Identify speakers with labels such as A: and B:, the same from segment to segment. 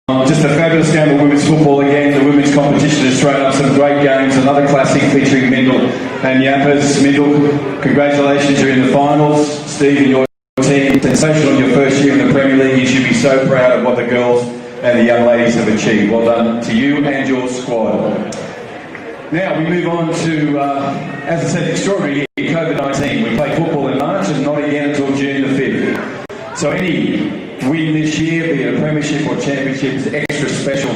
A: Just a fabulous game of women's football again. The women's competition has thrown up some great games. Another classic featuring Mendel and Yappers. Mendel, congratulations, you're in the finals. Steve and your team, sensational in your first year in the Premier League. You should be so proud of what the girls and the young ladies have achieved. Well done to you and your squad. Now we move on to, as I said, extraordinary year, COVID-19. We play football in March and not again until June the 5th. So any win this year, be it a premiership or championship, is extra special.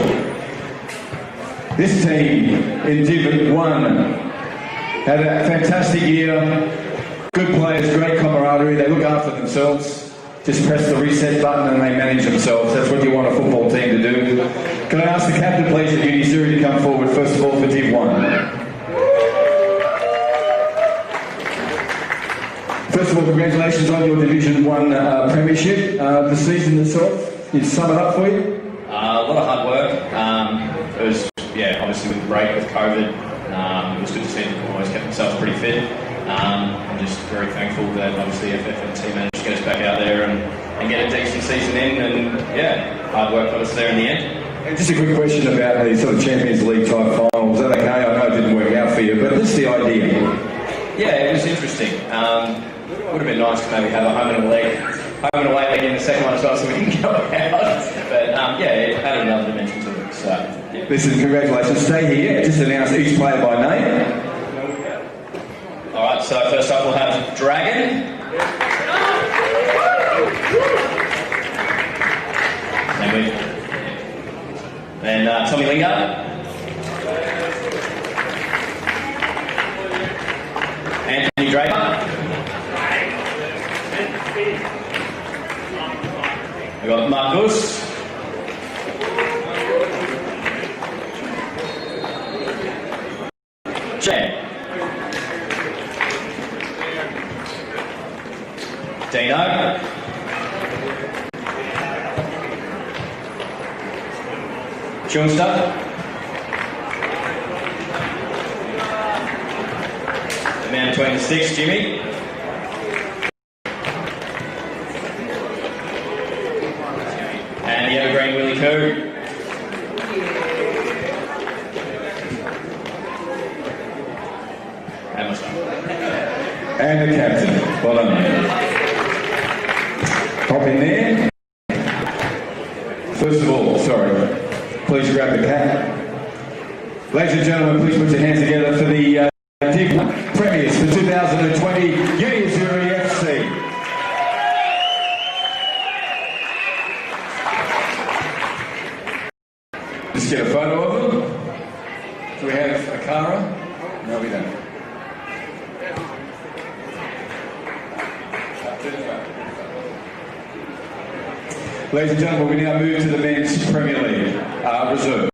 A: This team in Div 1 had a fantastic year. Good players, great camaraderie. They look after themselves. Just press the reset button and they manage themselves. That's what you want a football team to do. Can I ask the captain, please, of Azzurri to come forward first of all for Div 1. First of all, congratulations on your Division 1 premiership. The season itself, you sum it up for you?
B: A lot of hard work. It was, obviously with the break with COVID, it was good to see them always kept themselves pretty fit. I'm just very thankful that obviously FF and the team managed to get us back out there and get a decent season in, and hard work got us there in the end.
A: And just a quick question about the sort of Champions League type finals. Is that okay? I know it didn't work out for you, but just the idea.
B: Yeah, it was interesting. Would have been nice to maybe have a home and away leg in the second one as well, so we can go out. But it added another dimension to it. So, yeah.
A: Listen, congratulations. Stay here. Just announce each player by name.
B: All right. So first up we'll have Dragon. Then Tommy Lingard. Anthony Draper. We've got Marcus. Jen. Dino. Junster. The man between the sticks, Jimmy. And the evergreen Willie Coo. And myself.
A: And the captain. Well done. Hop in there. First of all, please grab the cap. Ladies and gentlemen, please put your hands together for the Div 1 Premiers for 2020 Azzurri FC. Just get a photo of them. Do we have a Cara? No, we don't. Ladies and gentlemen, we now move to the men's Premier League reserves.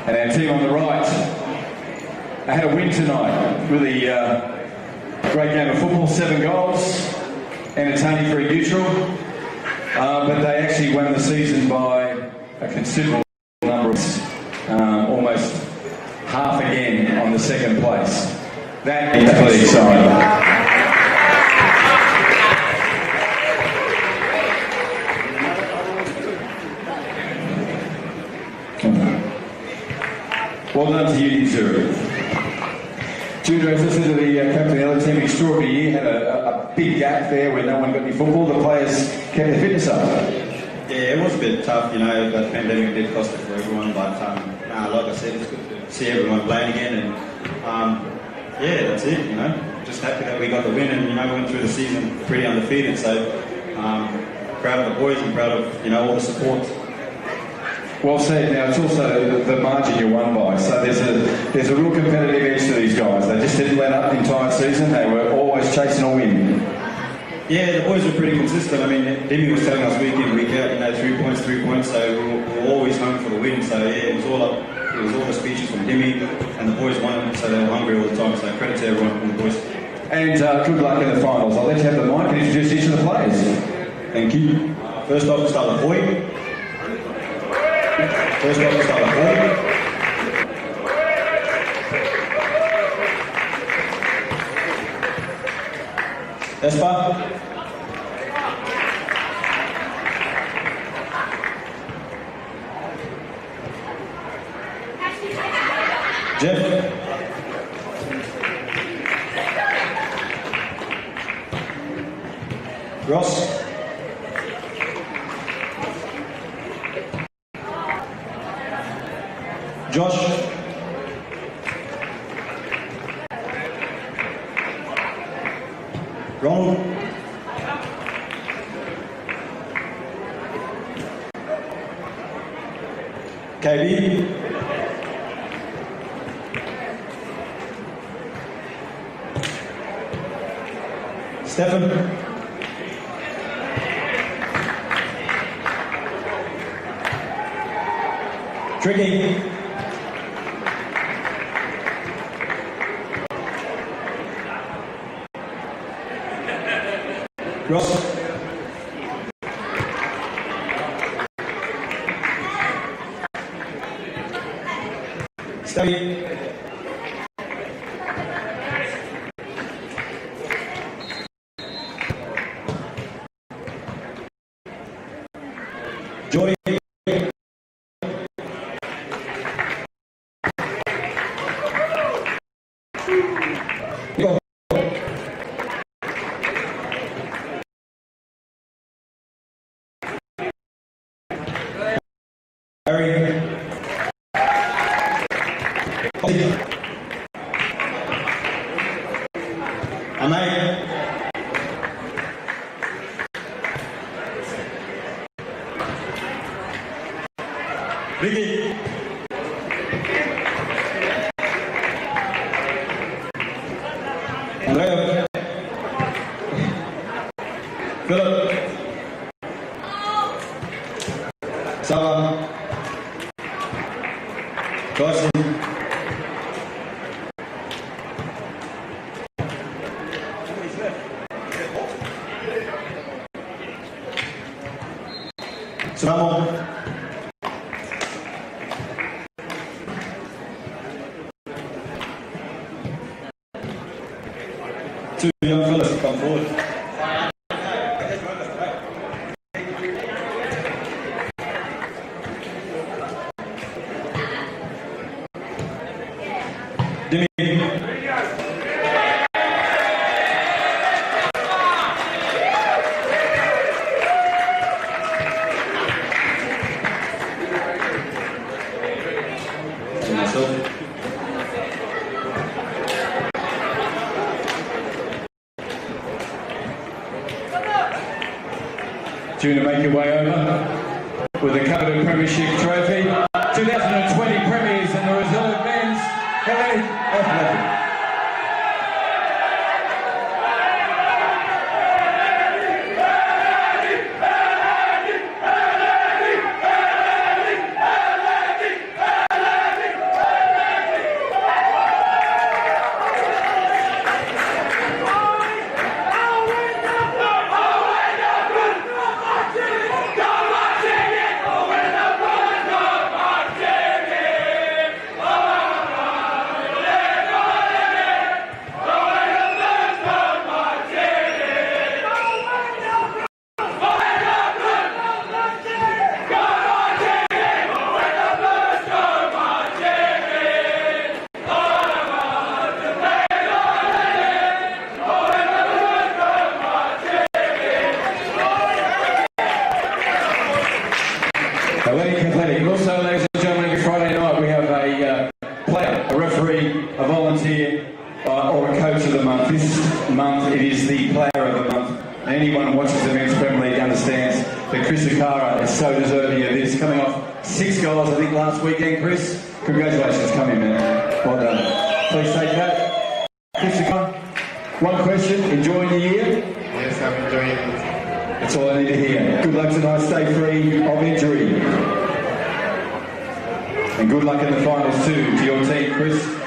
A: And our team on the right, they had a win tonight. Really great game of football, 7 goals, entertaining for a neutral. But they actually won the season by a considerable number of almost half again on the second place. That is pretty exciting. Well done to you, Azzurri. Junior, as I said to the captain of the other team, extraordinary year, had a big gap there where no one got any football. The players kept their fitness up.
C: Yeah, it was a bit tough, the pandemic did cost it for everyone, but like I said, it's good to see everyone playing again, and that's it, Just happy that we got the win, and, we went through the season pretty undefeated, so proud of the boys and proud of, all the support.
A: Well said. Now, it's also the margin you won by, so there's a real competitive edge to these guys. They just didn't let up the entire season. They were always chasing a win.
C: Yeah, the boys were pretty consistent. I mean, Demi was telling us week in, week out, 3 points, so we were always home for the win. So, it was all the speeches from Demi, and the boys won, so they were hungry all the time. So, credit to everyone from the boys.
A: And good luck in the finals. I'll let you have the mic and introduce each of the players. Thank you.
C: First off, we'll start with Boyd. Espa. Jeff. Ross. Josh. Ronald. KB. Stefan. Tricky. Ross. Stevie. Jordy. Go. Harry. Anay. Ricky. Andrea. Philip. Saba. Tyson. Sonamo. Two young fellas come forward. Demi. And myself.
A: Due to make your way over with the coveted Premiership trophy, 2020 Premiers and the reserve men's Hellenic Athletic. Hellenic Athletic. Also, ladies and gentlemen, every Friday night we have a player, a referee, a volunteer, or a coach of the month. This month it is the player of the month. Anyone who watches the Men's Premier League understands that Chris Okara is so deserving of this. Coming off 6 goals, I think, last weekend, Chris. Congratulations, come in, man. Well done. Please take that. Chris Okara, one question. Enjoying the year?
D: Yes, I'm enjoying it.
A: That's all I need to hear. Good luck tonight. Stay free of injury. And good luck in the finals too to your team, Chris.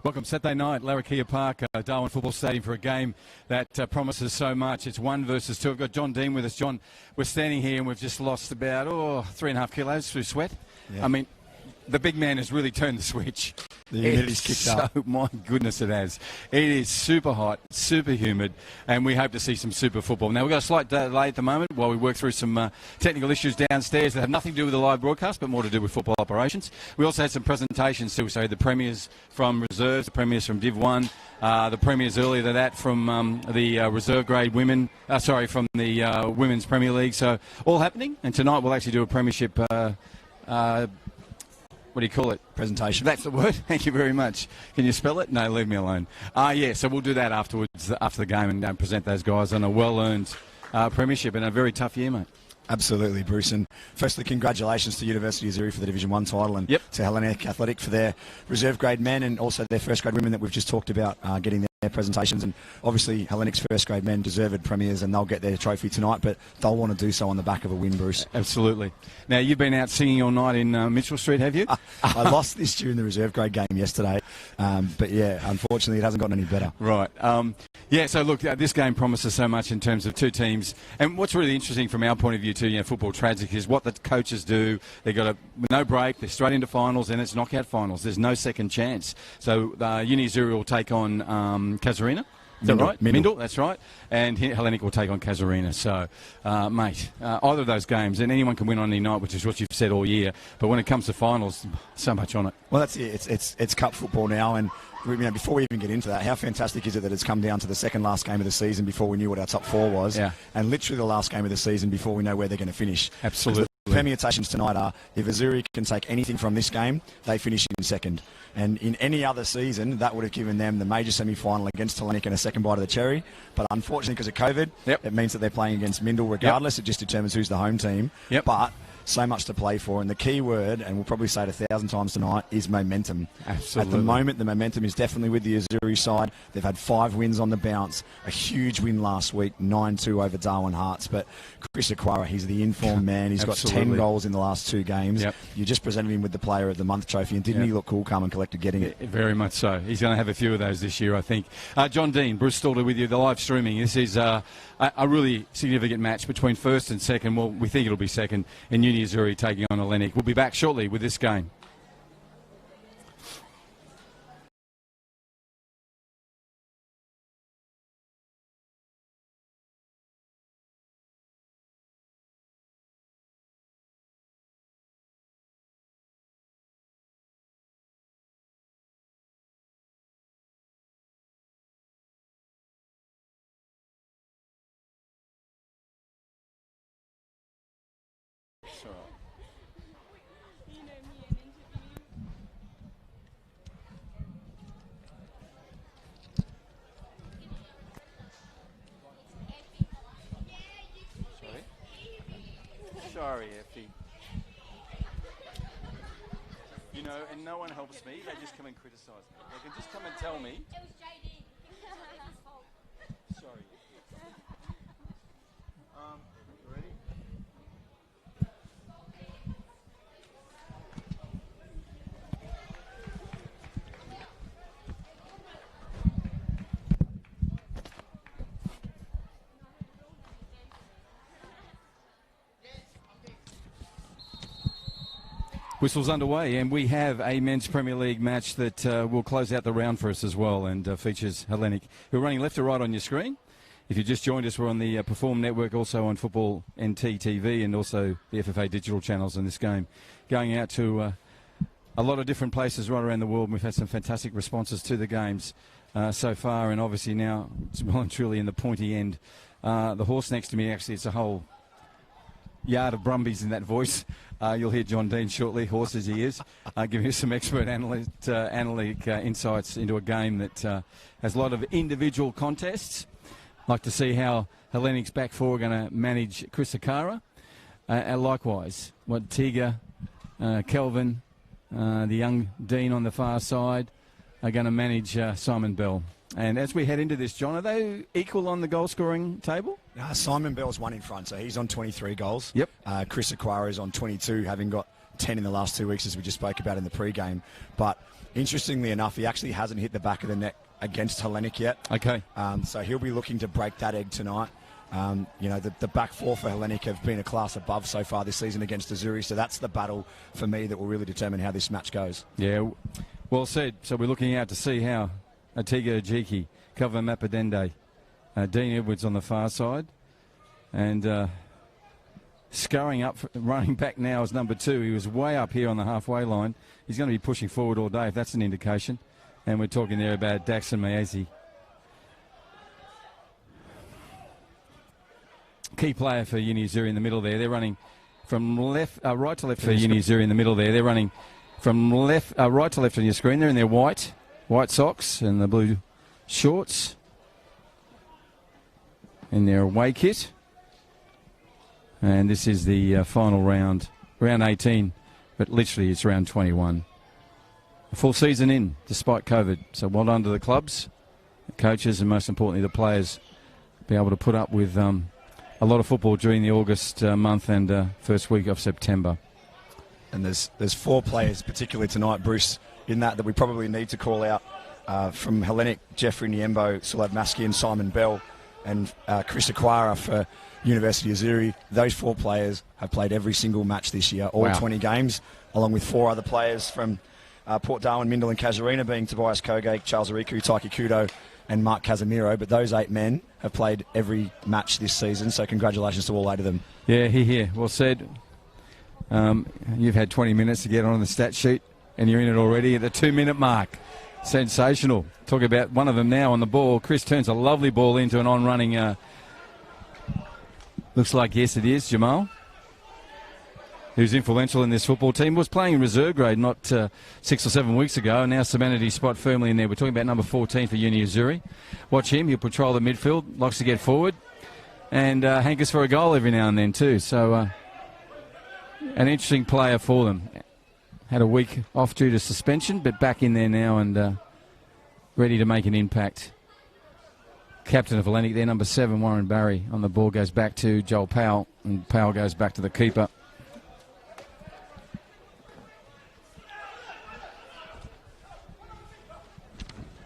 E: Welcome Saturday night, Larrakia Park, Darwin Football Stadium for a game that promises so much. It's 1 versus 2. We've got John Dean with us. John, we're standing here and we've just lost about 3.5 kilos through sweat. Yeah. I mean, the big man has really turned the switch.
F: The humidity's kicked up.
E: My goodness, it has. It is super hot, super humid, and we hope to see some super football. Now, we've got a slight delay at the moment while we work through some technical issues downstairs that have nothing to do with the live broadcast, but more to do with football operations. We also had some presentations too, so the premiers from reserves, the premiers from Div 1, the premiers earlier than that from the reserve grade women, from the Women's Premier League. So all happening, and tonight we'll actually do a premiership what do you call it?
F: Presentation.
E: That's the word. Thank you very much. Can you spell it? No, leave me alone. So we'll do that afterwards, after the game, and present those guys on a well-earned premiership in a very tough year, mate.
F: Absolutely, Bruce. And firstly, congratulations to University of Azzurri for the Division 1 title, and to Hellenic Athletic for their reserve grade men and also their first grade women that we've just talked about getting their presentations. And obviously Hellenic's first grade men deserved premiers, and they'll get their trophy tonight, but they'll want to do so on the back of a win, Bruce.
E: Absolutely. Now, you've been out singing all night in Mitchell Street, have you?
F: I lost this during the reserve grade game yesterday, but yeah, unfortunately it hasn't gotten any better.
E: Right. So look, this game promises so much in terms of two teams, and what's really interesting from our point of view too, football tragic, is what the coaches do. They've got no break, they're straight into finals, and it's knockout finals. There's no second chance. So Uni Azzurri will take on Casuarina. Is that right? Mindel, that's right. And Hellenic will take on Casuarina. So, mate, either of those games, and anyone can win on any night, which is what you've said all year. But when it comes to finals, so much on it.
F: Well, that's it. It's cup football now, and before we even get into that, how fantastic is it that it's come down to the second last game of the season before we knew what our top four was, and literally the last game of the season before we know where they're going to finish.
E: Absolutely.
F: The permutations tonight are, if Azzurri can take anything from this game, they finish in second. And in any other season, that would have given them the major semi-final against Hellenic and a second bite of the cherry. But unfortunately, because of COVID, it means that they're playing against Mindel regardless. It just determines who's the home team. But so much to play for, and the key word, and we'll probably say it 1,000 times tonight, is momentum.
E: Absolutely.
F: At the moment, the momentum is definitely with the Azzurri side. They've had 5 wins on the bounce, a huge win last week, 9-2 over Darwin Hearts. But Chris Aquara, he's the informed man. He's got 10 goals in the last 2 games. You just presented him with the Player of the Month trophy, and didn't he look cool, calm and collected getting it?
E: Very much so. He's going to have a few of those this year, I think. John Dean, Bruce Stalder with you, the live streaming. This is a really significant match between first and second. Well, we think it'll be second, and Uni Azzurri taking on Hellenic. We'll be back shortly with this game. Sorry, Effie. And no one helps me. They just come and criticise me. They can just come and tell me. It was JD. Sorry. Ready? Whistle's underway, and we have a men's Premier League match that will close out the round for us as well, and features Hellenic, who are running left to right on your screen. If you just joined us, we're on the Perform Network, also on Football NT TV, and also the FFA digital channels in this game. Going out to a lot of different places right around the world, and we've had some fantastic responses to the games so far, and obviously now it's well and truly in the pointy end. The horse next to me, actually, it's a whole yard of Brumbies in that voice. You'll hear John Dean shortly, horse as he is, giving us some expert analytic insights into a game that has a lot of individual contests. Like to see how Hellenic's back four are going to manage Chris Aquara. Likewise, what Tiga, Kelvin, the young Dean on the far side are going to manage Simon Bell. And as we head into this, John, are they equal on the goal-scoring table?
F: Simon Bell's one in front, so he's on 23 goals.
E: Yep.
F: Chris Aquara is on 22, having got 10 in the last 2 weeks, as we just spoke about in the pre-game. But Interestingly enough, he actually hasn't hit the back of the net against Hellenic yet.
E: Okay.
F: So he'll be looking to break that egg tonight. The back four for Hellenic have been a class above so far this season against Azzurri, so that's the battle for me that will really determine how this match goes.
E: Yeah, well said. So we're looking out to see how Atiga Ajiki, Cover Mapadende, Dean Edwards on the far side, and scurrying up, running back now is number 2. He was way up here on the halfway line. He's going to be pushing forward all day, if that's an indication. And we're talking there about Daxon Maezi. Key player for Uni Azzurri in the middle there. They're running from right to left for Uni Azzurri in the middle there. They're running from right to left on your screen. They're in their white socks and the blue shorts in their away kit. And this is the final round 18, but literally it's round 21. A full season in, despite COVID. So well done to the clubs, the coaches, and most importantly the players. Be able to put up with a lot of football during the August month and first week of September.
F: And there's 4 players, particularly tonight, Bruce, in that we probably need to call out from Hellenic: Jeffrey Niembo, Sulav Maski and Simon Bell, and Chris Aquara for University of Azzurri. Those 4 players have played every single match this year, all 20 games, along with 4 other players from Port Darwin, Mindel and Casuarina, being Tobias Kogake, Charles Ariku, Taiki Kudo and Mark Casemiro. But those 8 men have played every match this season, so congratulations to all 8 of them.
E: Yeah, here. Well said. You've had 20 minutes to get on the stat sheet, and you're in it already at the 2-minute mark. Sensational. Talk about one of them now on the ball. Chris turns a lovely ball into an on-running... looks like, yes, it is, Jamal, who's influential in this football team. Was playing in reserve grade not 6 or 7 weeks ago, and now cemented his spot firmly in there. We're talking about number 14 for Uni Azzurri. Watch him. He'll patrol the midfield, likes to get forward, and hankers for a goal every now and then too. So an interesting player for them. Had a week off due to suspension, but back in there now and ready to make an impact. Captain of Hellenic there, number 7, Warren Barry. On the ball goes back to Joel Powell, and Powell goes back to the keeper.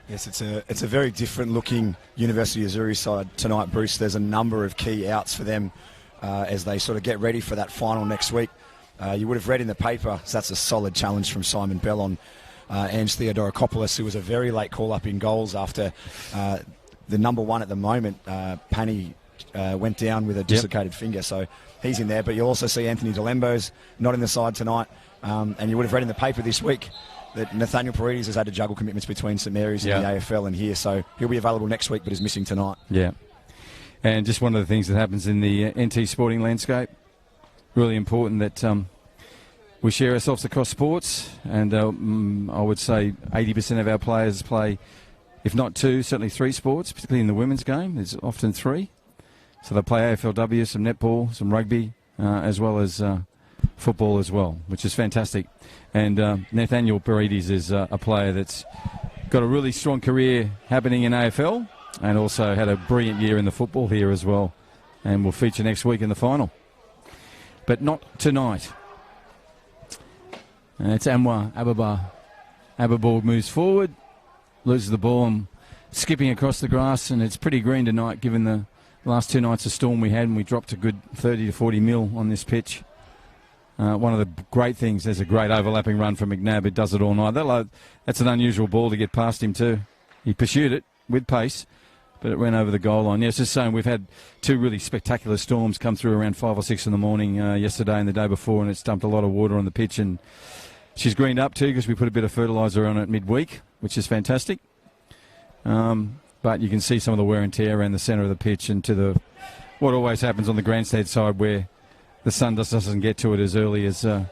F: Yes, it's a very different looking University of Azzurri side tonight, Bruce. There's a number of key outs for them as they sort of get ready for that final next week. You would have read in the paper, so that's a solid challenge from Simon Bell on Ange Theodorakopoulos, who was a very late call-up in goals after the number 1 at the moment, Pani, went down with a dislocated finger, so he's in there. But you'll also see Anthony Delembo's not in the side tonight, and you would have read in the paper this week that Nathaniel Paredes has had to juggle commitments between St Mary's and the AFL and here, so he'll be available next week but is missing tonight. Yeah.
E: And just one of the things that happens in the NT sporting landscape, really important that we share ourselves across sports, and I would say 80% of our players play, if not 2, certainly 3 sports, particularly in the women's game. There's often 3. So they play AFLW, some netball, some rugby, as well as football as well, which is fantastic. And Nathaniel Paredes is a player that's got a really strong career happening in AFL and also had a brilliant year in the football here as well, and will feature next week in the final. But not tonight. It's Anwar Ababa. Ababa moves forward, loses the ball and skipping across the grass, and it's pretty green tonight given the last 2 nights of storm we had, and we dropped a good 30 to 40 mil on this pitch. One of the great things, there's a great overlapping run from McNabb. It does it all night. That's an unusual ball to get past him too. He pursued it with pace, but it went over the goal line. Yes, just saying, we've had 2 really spectacular storms come through around 5 or 6 in the morning yesterday and the day before, and it's dumped a lot of water on the pitch, and she's greened up too because we put a bit of fertiliser on it midweek, which is fantastic. But you can see some of the wear and tear around the centre of the pitch and to what always happens on the grandstand side where the sun doesn't get to it as early as the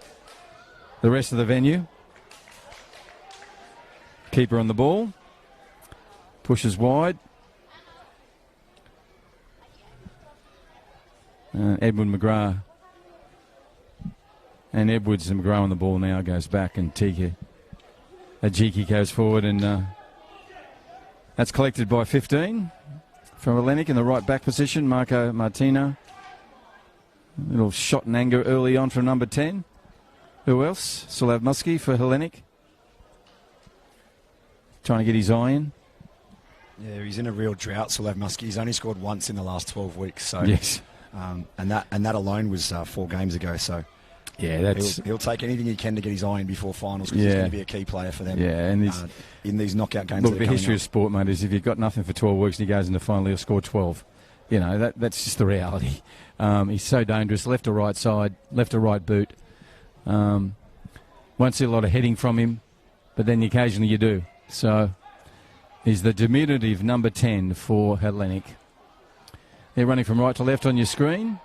E: rest of the venue. Keeper on the ball. Pushes wide. Edward McGrath. And Edwards and McGrath on the ball now, goes back, and Ajiki goes forward, and that's collected by 15 from Hellenic in the right back position. Marco Martino. A little shot in anger early on from number 10. Who else? Sulav Muskie for Hellenic. trying to get his eye in.
F: Yeah, he's in a real drought, Salev Muskie. He's only scored once in the last 12 weeks. So,
E: yes.
F: And that alone was 4 games ago. So,
E: yeah,
F: he'll take anything he can to get his eye in before finals because he's going to be a key player for them.
E: Yeah, and
F: in these knockout games.
E: Look, the history of sport, mate, is if you've got nothing for 12 weeks and he goes into the final, he'll score 12. You know, that's just the reality. He's so dangerous, left or right side, left or right boot. Won't see a lot of heading from him, but then occasionally you do. So he's the diminutive number 10 for Hellenic. They're running from right to left on your screen.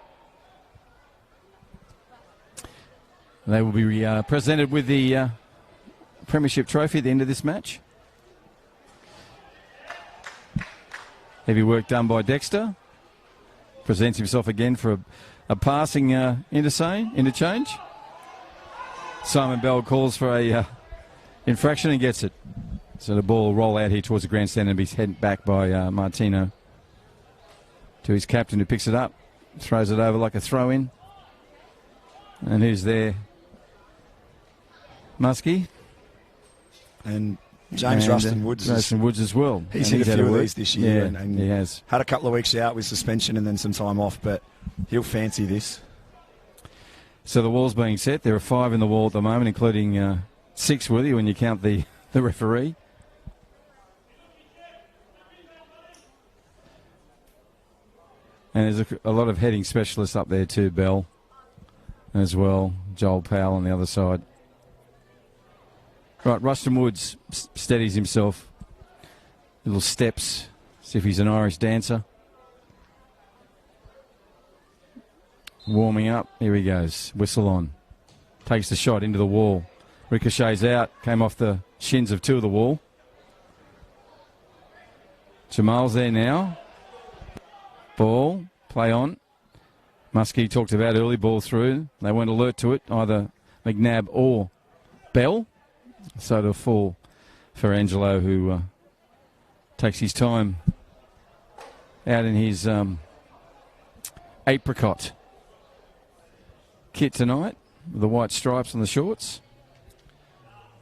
E: They will be presented with the Premiership Trophy at the end of this match. Heavy work done by Dexter. Presents himself again for a passing interchange. Simon Bell calls for a infraction and gets it. So the ball will roll out here towards the grandstand and be headed back by Martino to his captain, who picks it up, throws it over like a throw-in. And who's there? Muskie.
F: And James Rustin Woods.
E: Rustin Woods as well.
F: He's hit a few of these this year.
E: Yeah, and he has.
F: Had a couple of weeks out with suspension and then some time off, but he'll fancy this.
E: So the wall's being set. There are 5 in the wall at the moment, including 6 with you when you count the referee. And there's a lot of heading specialists up there too, Bell as well. Joel Powell on the other side. Right, Rustin Woods steadies himself. Little steps, see if he's an Irish dancer. Warming up, here he goes, whistle on. Takes the shot into the wall. Ricochets out, came off the shins of 2 of the wall. Jamal's there now. Ball, play on. Muskie talked about early, ball through. They weren't alert to it, either McNabb or Bell. So to fall for Angelo, who takes his time out in his apricot kit tonight, with the white stripes on the shorts.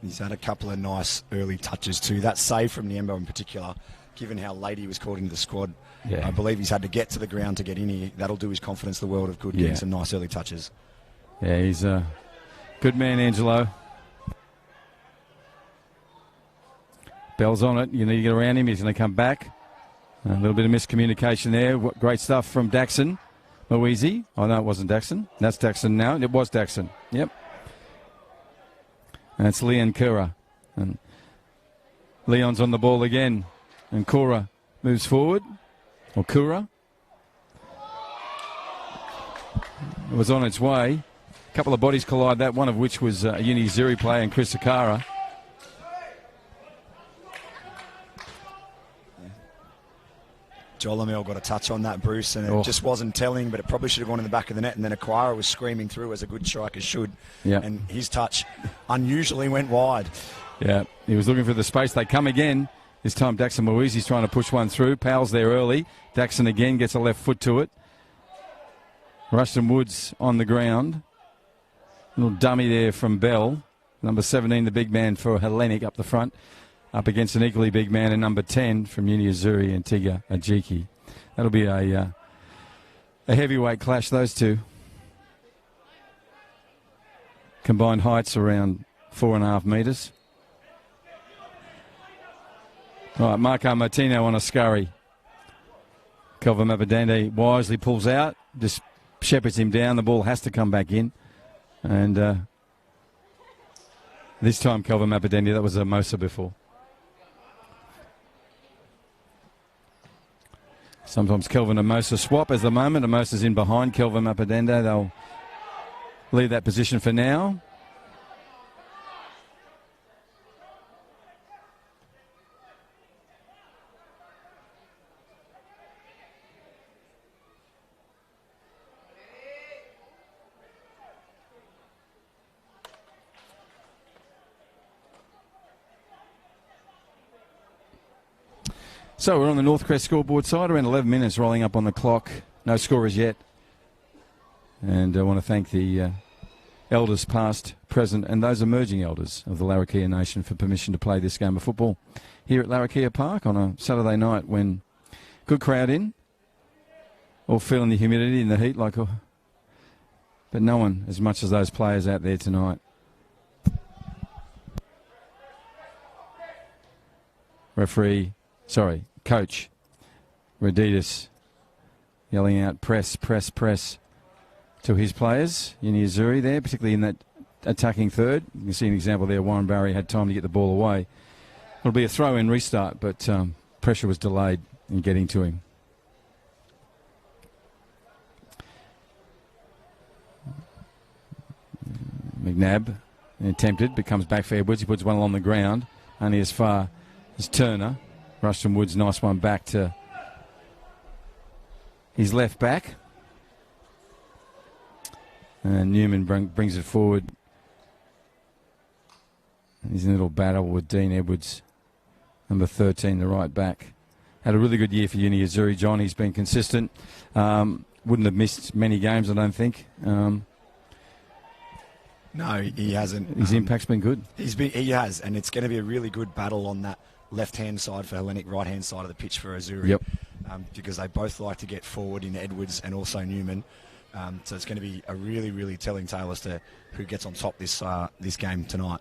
F: He's had a couple of nice early touches too. That save from Niembo in particular, given how late he was called into the squad. Yeah. I believe he's had to get to the ground to get in here. That'll do his confidence the world of good, getting some nice early touches.
E: Yeah, he's a good man, Angelo. Bell's on it. You need to get around him. He's going to come back. A little bit of miscommunication there. Great stuff from Daxon. Moeasy. Oh, no, it wasn't Daxon. That's Daxon now. It was Daxon. Yep. And it's Leon Kura. And Leon's on the ball again. And Kura moves forward. Or Kura. It was on its way. A couple of bodies collide that, one of which was a Azzurri player and Chris Sakara.
F: Jolamel got a touch on that, Bruce, and it just wasn't telling, but it probably should have gone in the back of the net, and then Acquira was screaming through as a good striker should.
E: Yeah.
F: And his touch unusually went wide.
E: Yeah, he was looking for the space. They come again. This time Daxon Moeasy's trying to push one through. Powell's there early. Daxon again gets a left foot to it. Rustin Woods on the ground. Little dummy there from Bell. Number 17, the big man for Hellenic up the front. Up against an equally big man in number 10 from Azzurri and Tiga Ajiki. That'll be a heavyweight clash, those two. Combined heights around 4.5 metres. All right, Marco Martino on a scurry. Kelvin Mappadande wisely pulls out, just shepherds him down. The ball has to come back in. And this time Kelvin Mappadande, that was a Mosa before. Sometimes Kelvin and Mosa swap as the moment. And Mosa's in behind Kelvin Mappadande. They'll leave that position for now. So we're on the Northcrest scoreboard side, around 11 minutes rolling up on the clock. No scorers yet. And I want to thank the elders past, present and those emerging elders of the Larrakia Nation for permission to play this game of football here at Larrakia Park on a Saturday night when good crowd in, all feeling the humidity and the heat, but no one as much as those players out there tonight. Coach Raditis yelling out press, press, press to his players. Uni Azzurri there, particularly in that attacking third. You can see an example there. Warren Barry had time to get the ball away. It'll be a throw-in restart, but pressure was delayed in getting to him. McNabb attempted, but comes back for Edwards. He puts one along the ground, only as far as Turner. Rushton Woods, nice one back to his left back. And Newman brings it forward. He's in a little battle with Dean Edwards, number 13, the right back. Had a really good year for Uni Azzurri, John. He's been consistent. Wouldn't have missed many games, I don't think.
F: No, he hasn't.
E: His impact's been good.
F: He has, and it's going to be a really good battle on that left-hand side for Hellenic, right-hand side of the pitch for Azzurri.
E: Yep.
F: Because they both like to get forward in Edwards and also Newman. So it's going to be a really, really telling tale as to who gets on top this game tonight.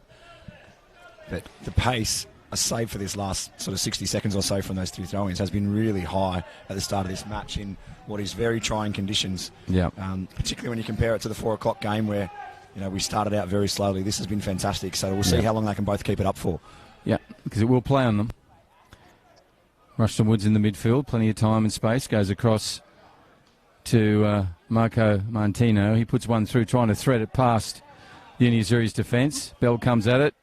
F: But the pace, save for this last sort of 60 seconds or so from those two throw-ins, has been really high at the start of this match in what is very trying conditions.
E: Yeah.
F: Particularly when you compare it to the 4 o'clock game where we started out very slowly. This has been fantastic. So we'll see how long they can both keep it up for.
E: Yeah, because it will play on them. Rushton Woods in the midfield, plenty of time and space, goes across to Marco Martino. He puts one through, trying to thread it past Uni Azzurri's defence. Bell comes at it,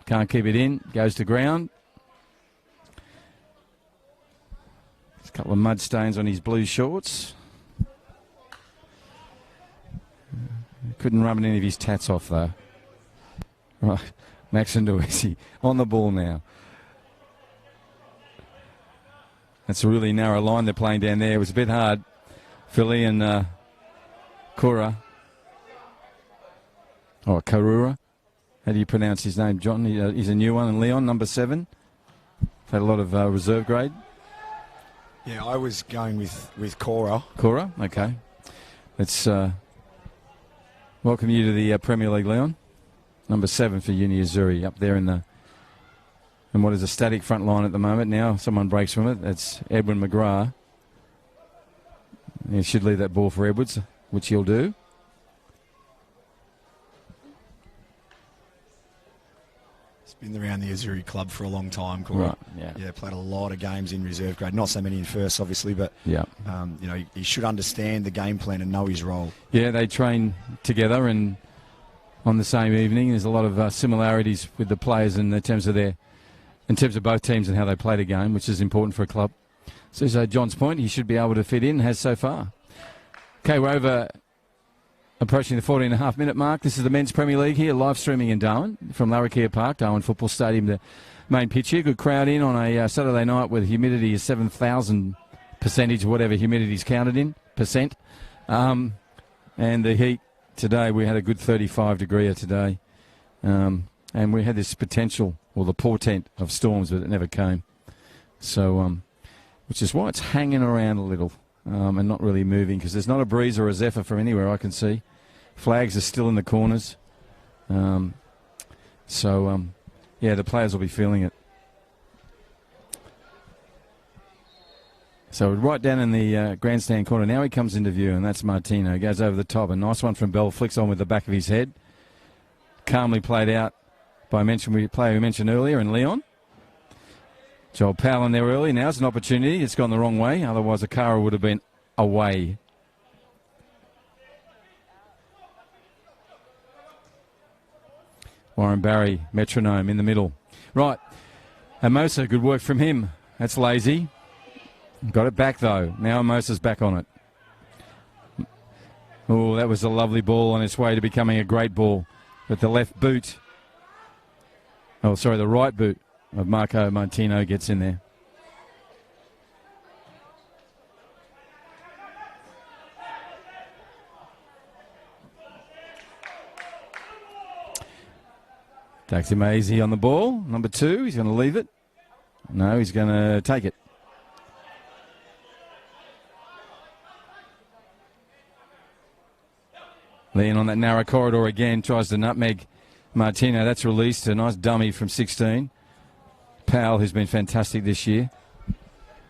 E: can't keep it in, goes to ground. There's a couple of mud stains on his blue shorts. Couldn't rub any of his tats off though. Right, Max Nduesi on the ball now. That's a really narrow line they're playing down there. It was a bit hard. Philly and Kura. Oh, Karura. How do you pronounce his name, John? He's a new one. And Leon, number 7. Had a lot of reserve grade.
F: Yeah, I was going with Cora.
E: Cora, okay. Let's welcome you to the Premier League, Leon. Number 7 for Uni Azzurri, up there in what is a static front line at the moment. Now someone breaks from it. That's Edwin McGrath. He should leave that ball for Edwards, which he'll do.
F: He's been around the Azzurri club for a long time, Cora.
E: Right,
F: yeah, played a lot of games in reserve grade. Not so many in first, obviously, but he should understand the game plan and know his role. Yeah, they train together and on the same evening. There's a lot of similarities with the players in terms of both teams and how they play the game, which is important for a club. So John's point, he should be able to fit in, has so far. Okay, we're approaching the 14.5-minute mark. This is the Men's Premier League here, live streaming in Darwin from Larrakia Park, Darwin Football Stadium, the main pitch here. Good crowd in on a Saturday night where the humidity is 7,000 percentage, whatever humidity's counted in, percent. And the heat today, we had a good 35 degree today. And we had this potential, or the portent of storms, but it never came. So, which is why it's hanging around a little and not really moving, because there's not a breeze or a zephyr from anywhere I can see. Flags are still in the corners. The players will be feeling it. So right down in the grandstand corner. Now he comes into view, and that's Martino. He goes over the top. A nice one from Bell. Flicks on with the back of his head. Calmly played out by a player we mentioned earlier, and Leon. Joel Powell in there early. Now's an opportunity. It's gone the wrong way. Otherwise, Akara would have been away. Warren Barry, metronome in the middle. Right. Amosa, good work from him. That's lazy. Got it back, though. Now Amosa's back on it. Oh, that was a lovely ball on its way to becoming a great ball. But the left boot. The right boot of Marco Martino gets in there.
E: Daxi Maisie on the ball. Number 2, he's going to leave it. No, he's going to take it. Leon on that narrow corridor again, tries to nutmeg Martino. That's released. A nice dummy from 16. Powell, who's been fantastic this year.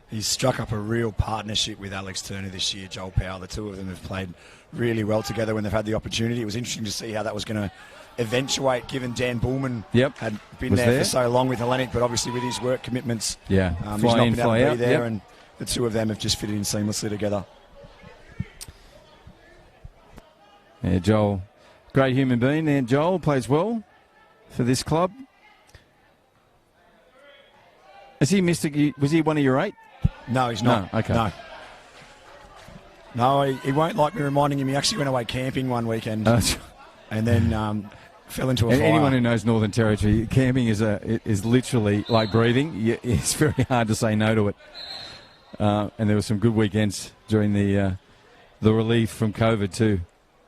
F: He's struck up a real partnership with Alex Turner this year, Joel Powell. The two of them have played really well together when they've had the opportunity. It was interesting to see how that was going to eventuate, given Dan Bullman had been there for so long with Hellenic, but obviously with his work commitments,
E: he's
F: not
E: fly
F: been
E: in,
F: able
E: fly
F: to
E: out.
F: be there, and the two of them have just fitted in seamlessly together.
E: Yeah, Joel, great human being. And Joel plays well for this club. Has he missed was he one of your 8?
F: No, he's not.
E: No, okay.
F: No, he won't like me reminding him. He actually went away camping one weekend and then fell into a fire.
E: Anyone who knows Northern Territory, camping is literally like breathing. It's very hard to say no to it. And there were some good weekends during the relief from COVID too,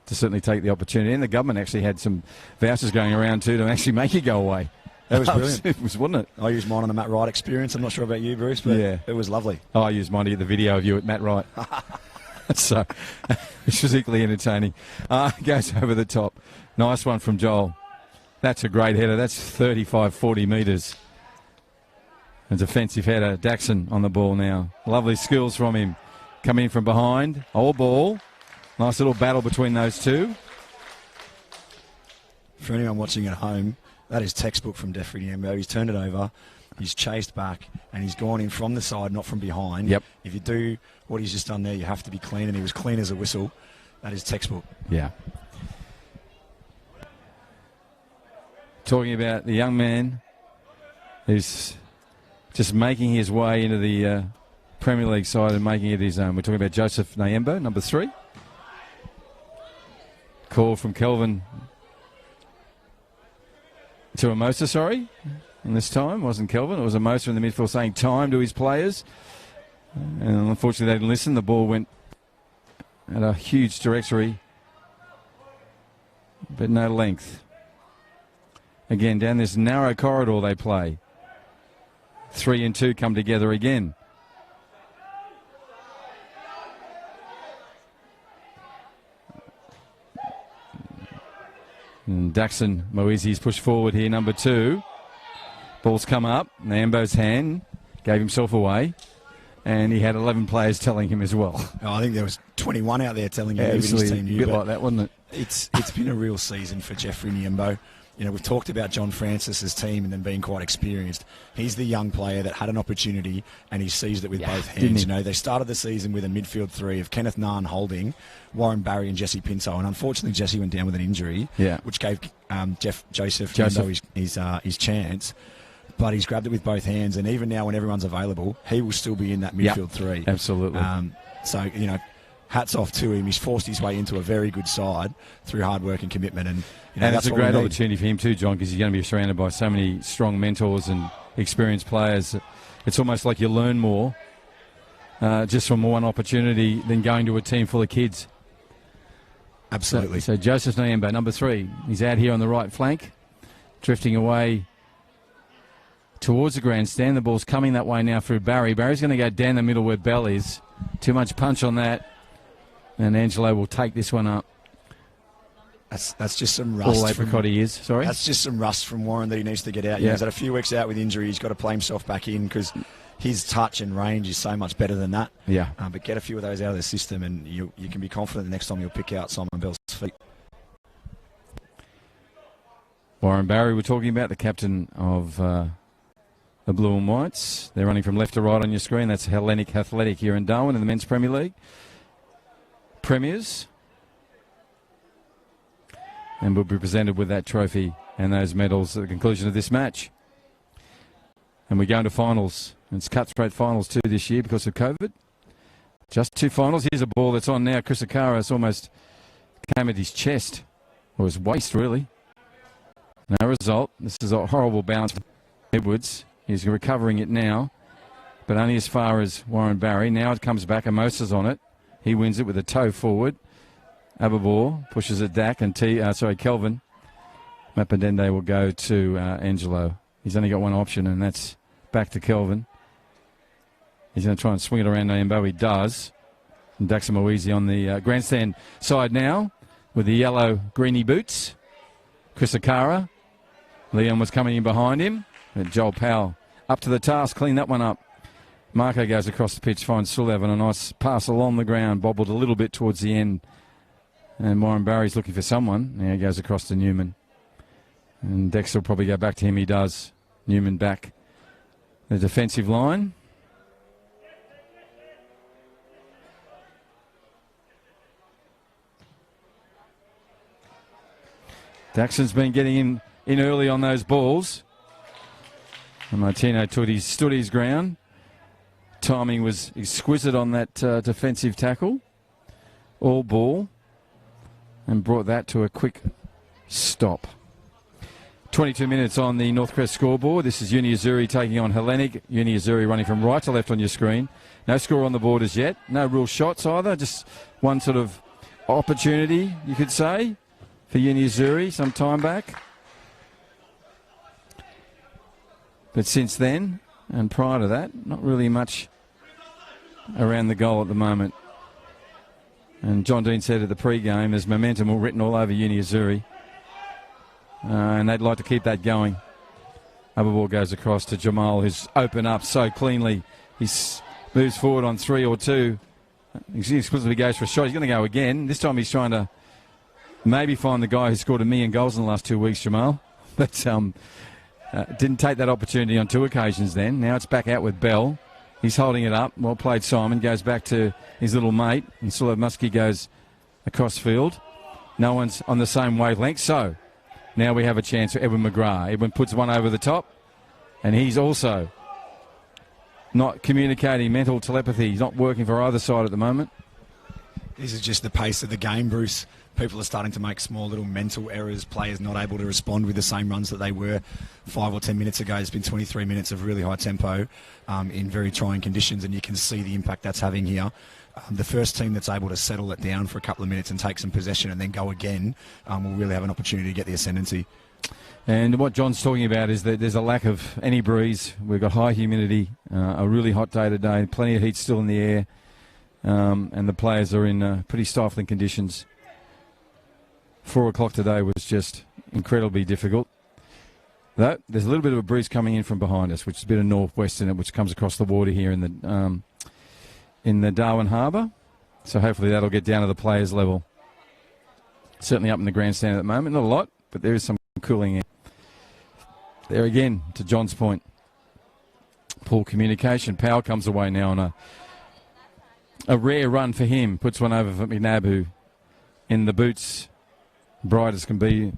E: to certainly take the opportunity. And the government actually had some vouchers going around too to actually make you go away.
F: That was brilliant.
E: It was, wasn't it?
F: I used mine on the Matt Wright experience. I'm not sure about you, Bruce, but it was lovely.
E: Oh, I used mine to get the video of you at Matt Wright. So, which was equally entertaining. Goes over the top. Nice one from Joel. That's a great header. That's 35, 40 metres. A defensive header. Daxon on the ball now. Lovely skills from him. Coming in from behind. All ball. Nice little battle between those two.
F: For anyone watching at home, that is textbook from Jeffrey Niembo. He's turned it over, he's chased back, and he's gone in from the side, not from behind.
E: Yep.
F: If you do what he's just done there, you have to be clean, and he was clean as a whistle. That is textbook.
E: Yeah. Talking about the young man who's just making his way into the Premier League side and making it his own. We're talking about Joseph Nyembo, number 3. Call from Kelvin to Amosa, and this time wasn't Kelvin, it was Amosa in the midfield saying time to his players, and unfortunately they didn't listen. The ball went at a huge trajectory, but no length. Again, down this narrow corridor they play. 3 and 2 come together again. And Daxon Moise's pushed forward here, number 2. Ball's come up. Nyembo's hand gave himself away. And he had 11 players telling him as well.
F: Oh, I think there was 21 out there telling him. Even his team knew,
E: a bit like that, wasn't it?
F: It's been a real season for Jeffrey Niembo. You know, we've talked about John Francis's team and them being quite experienced. He's the young player that had an opportunity and he seized it with both hands. You know, they started the season with a midfield 3 of Kenneth Nahn holding, Warren Barry and Jesse Pinto, and unfortunately Jesse went down with an injury, which gave Joseph Niembo his chance. But he's grabbed it with both hands, and even now when everyone's available, he will still be in that midfield 3.
E: Absolutely.
F: So, you know, hats off to him. He's forced his way into a very good side through hard work and commitment. And, you know,
E: and it's a great opportunity for him too, John, because he's going to be surrounded by so many strong mentors and experienced players. It's almost like you learn more just from one opportunity than going to a team full of kids.
F: Absolutely.
E: So Joseph Nyembo, number 3. He's out here on the right flank, drifting away towards the grandstand. The ball's coming that way now through Barry. Barry's going to go down the middle where Bell is. Too much punch on that. And Angelo will take this one up.
F: That's just some rust.
E: All apricot he is, sorry.
F: That's just some rust from Warren that he needs to get out. You know, he's had a few weeks out with injury. He's got to play himself back in because his touch and range is so much better than that.
E: Yeah.
F: But get a few of those out of the system and you can be confident the next time you'll pick out Simon Bell's feet.
E: Warren Barry, we're talking about, the captain of the Blue and Whites. They're running from left to right on your screen. That's Hellenic Athletic here in Darwin in the Men's Premier League. Premiers. And will be presented with that trophy and those medals at the conclusion of this match. And we're going to finals. It's cutthroat finals too this year because of COVID. Just 2 finals. Here's a ball that's on now. Chris Akaras almost came at his chest, or his waist really. No result. This is a horrible bounce from Edwards. He's recovering it now, but only as far as Warren Barry. Now it comes back. Amosa's on it. He wins it with a toe forward. Ababor pushes it back, and Kelvin Mapendende will go to Angelo. He's only got one option, and that's back to Kelvin. He's going to try and swing it around Naimbo. He does. And Daxa Moeasy on the grandstand side now with the yellow greeny boots. Chris Akara. Leon was coming in behind him. And Joel Powell up to the task, clean that one up. Marco goes across the pitch, finds Sulev, and a nice pass along the ground, bobbled a little bit towards the end. And Warren Barry's looking for someone. Now he goes across to Newman. And Dexter will probably go back to him. He does. Newman back. The defensive line. Daxon's been getting in early on those balls. And Martino stood his ground. Timing was exquisite on that defensive tackle. All ball. And brought that to a quick stop. 22 minutes on the Northcrest scoreboard. This is Uni Azzurri taking on Hellenic. Uni Azzurri running from right to left on your screen. No score on the board as yet. No real shots either. Just one sort of opportunity, you could say, for Uni Azzurri some time back. But since then, and prior to that, not really much around the goal at the moment. And John Dean said at the pre-game, there's momentum all written all over Uni Azzurri. And they'd like to keep that going. Other ball goes across to Jamal, who's opened up so cleanly. He moves forward on 3 or 2. He explicitly goes for a shot. He's going to go again. This time he's trying to maybe find the guy who scored 1 million goals in the last 2 weeks, Jamal. But didn't take that opportunity on 2 occasions then. Now it's back out with Bell. He's holding it up. Well played, Simon. Goes back to his little mate. And Sulev Muskie goes across field. No one's on the same wavelength. So now we have a chance for Edwin McGrath. Edwin puts one over the top. And he's also not communicating mental telepathy. He's not working for either side at the moment.
F: This is just the pace of the game, Bruce. People are starting to make small little mental errors. Players not able to respond with the same runs that they were 5 or 10 minutes ago. It's been 23 minutes of really high tempo in very trying conditions, and you can see the impact that's having here. The first team that's able to settle it down for a couple of minutes and take some possession and then go again will really have an opportunity to get the ascendancy.
E: And what John's talking about is that there's a lack of any breeze. We've got high humidity, a really hot day today, plenty of heat still in the air, and the players are in pretty stifling conditions. 4 o'clock today was just incredibly difficult. Though there's a little bit of a breeze coming in from behind us, which is a bit of northwest in it, which comes across the water here in the Darwin Harbour. So hopefully that'll get down to the players' level. Certainly up in the grandstand at the moment, not a lot, but there is some cooling in. There again, to John's point, poor communication. Powell comes away now on a rare run for him. Puts one over for McNabb, who in the boots, bright as can be,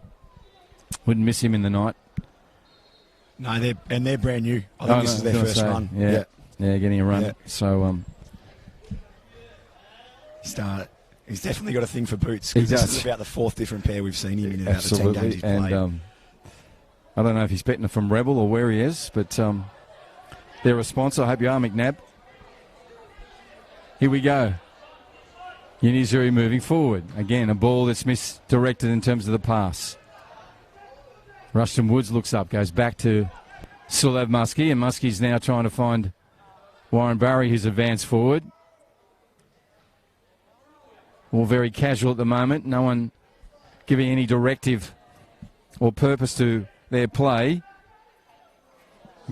E: wouldn't miss him in the night.
F: No, they're brand new. I think this is their first run.
E: Yeah, getting a run. Yeah. So
F: he's definitely got a thing for boots.
E: He does.
F: This is about the 4th different pair we've seen him in about the 10 games he's played.
E: And I don't know if he's betting it from Rebel or where he is, but their response, I hope you are, McNabb. Here we go. Uni Azzurri moving forward. Again, a ball that's misdirected in terms of the pass. Rushton Woods looks up, goes back to Sulev Muskie, and Muskie's now trying to find Warren Barry, who's advanced forward. All very casual at the moment. No one giving any directive or purpose to their play.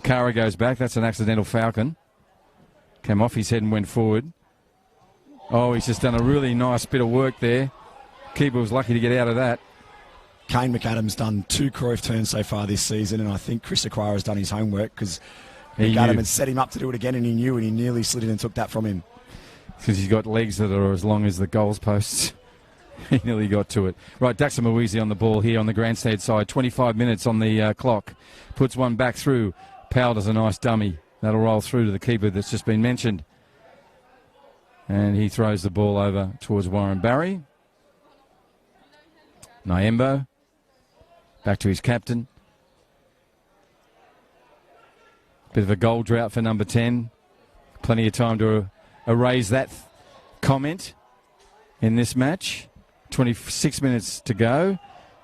E: Kara goes back. That's an accidental Falcon. Came off his head and went forward. Oh, he's just done a really nice bit of work there. Keeper was lucky to get out of that.
F: Kane McAdam's done 2 Cruyff turns so far this season, and I think Chris Aquara has done his homework because McAdam had set him up to do it again, and he knew, and he nearly slid in and took that from him.
E: Because he's got legs that are as long as the goals posts. He nearly got to it. Right, Daxa Moeasy on the ball here on the grandstand side. 25 minutes on the clock. Puts one back through. Powell does a nice dummy. That'll roll through to the keeper that's just been mentioned. And he throws the ball over towards Warren Barry. Nyembo. Back to his captain. Bit of a goal drought for number 10. Plenty of time to erase that comment in this match. 26 minutes to go.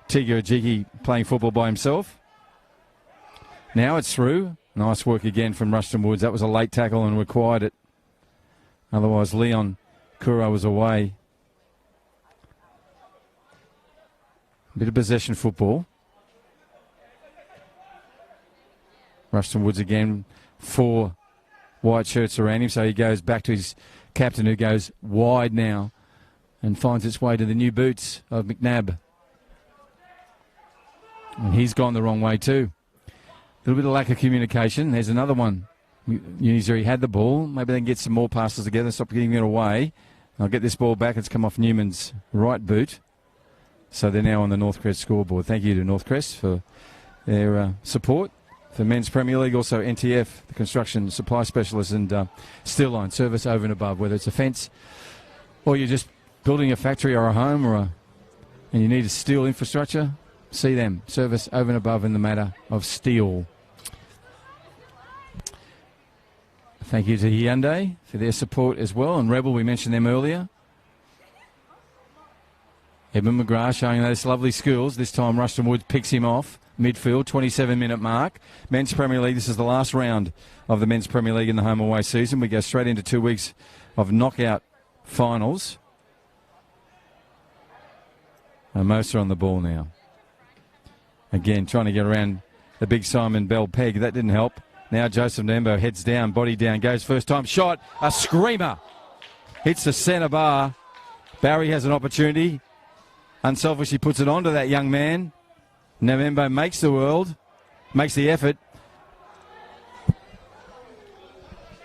E: Tiga Ajiki playing football by himself. Now it's through. Nice work again from Rushton Woods. That was a late tackle and required it. Otherwise, Leon Kuro was away. Bit of possession football. Rushton Woods again, 4 white shirts around him, so he goes back to his captain, who goes wide now and finds its way to the new boots of McNabb. And he's gone the wrong way too. A little bit of lack of communication. There's another one. Unizuri had the ball. Maybe they can get some more passes together, stop giving it away. I'll get this ball back. It's come off Newman's right boot. So they're now on the Northcrest scoreboard. Thank you to Northcrest for their support for Men's Premier League. Also NTF, the construction supply specialist, and Steel Line, service over and above. Whether it's a fence or you're just building a factory or a home and you need a steel infrastructure, see them. Service over and above in the matter of steel. Thank you to Hyundai for their support as well. And Rebel, we mentioned them earlier. Edmund McGrath showing those lovely skills. This time Rushton Woods picks him off. Midfield, 27-minute mark. Men's Premier League, this is the last round of the Men's Premier League in the home away season. We go straight into 2 weeks of knockout finals. And Mosa on the ball now. Again, trying to get around the big Simon Bell peg. That didn't help. Now Joseph Nembo heads down, body down, goes first time shot. A screamer. Hits the centre bar. Barry has an opportunity. Unselfishly puts it onto that young man. Nembo makes the effort.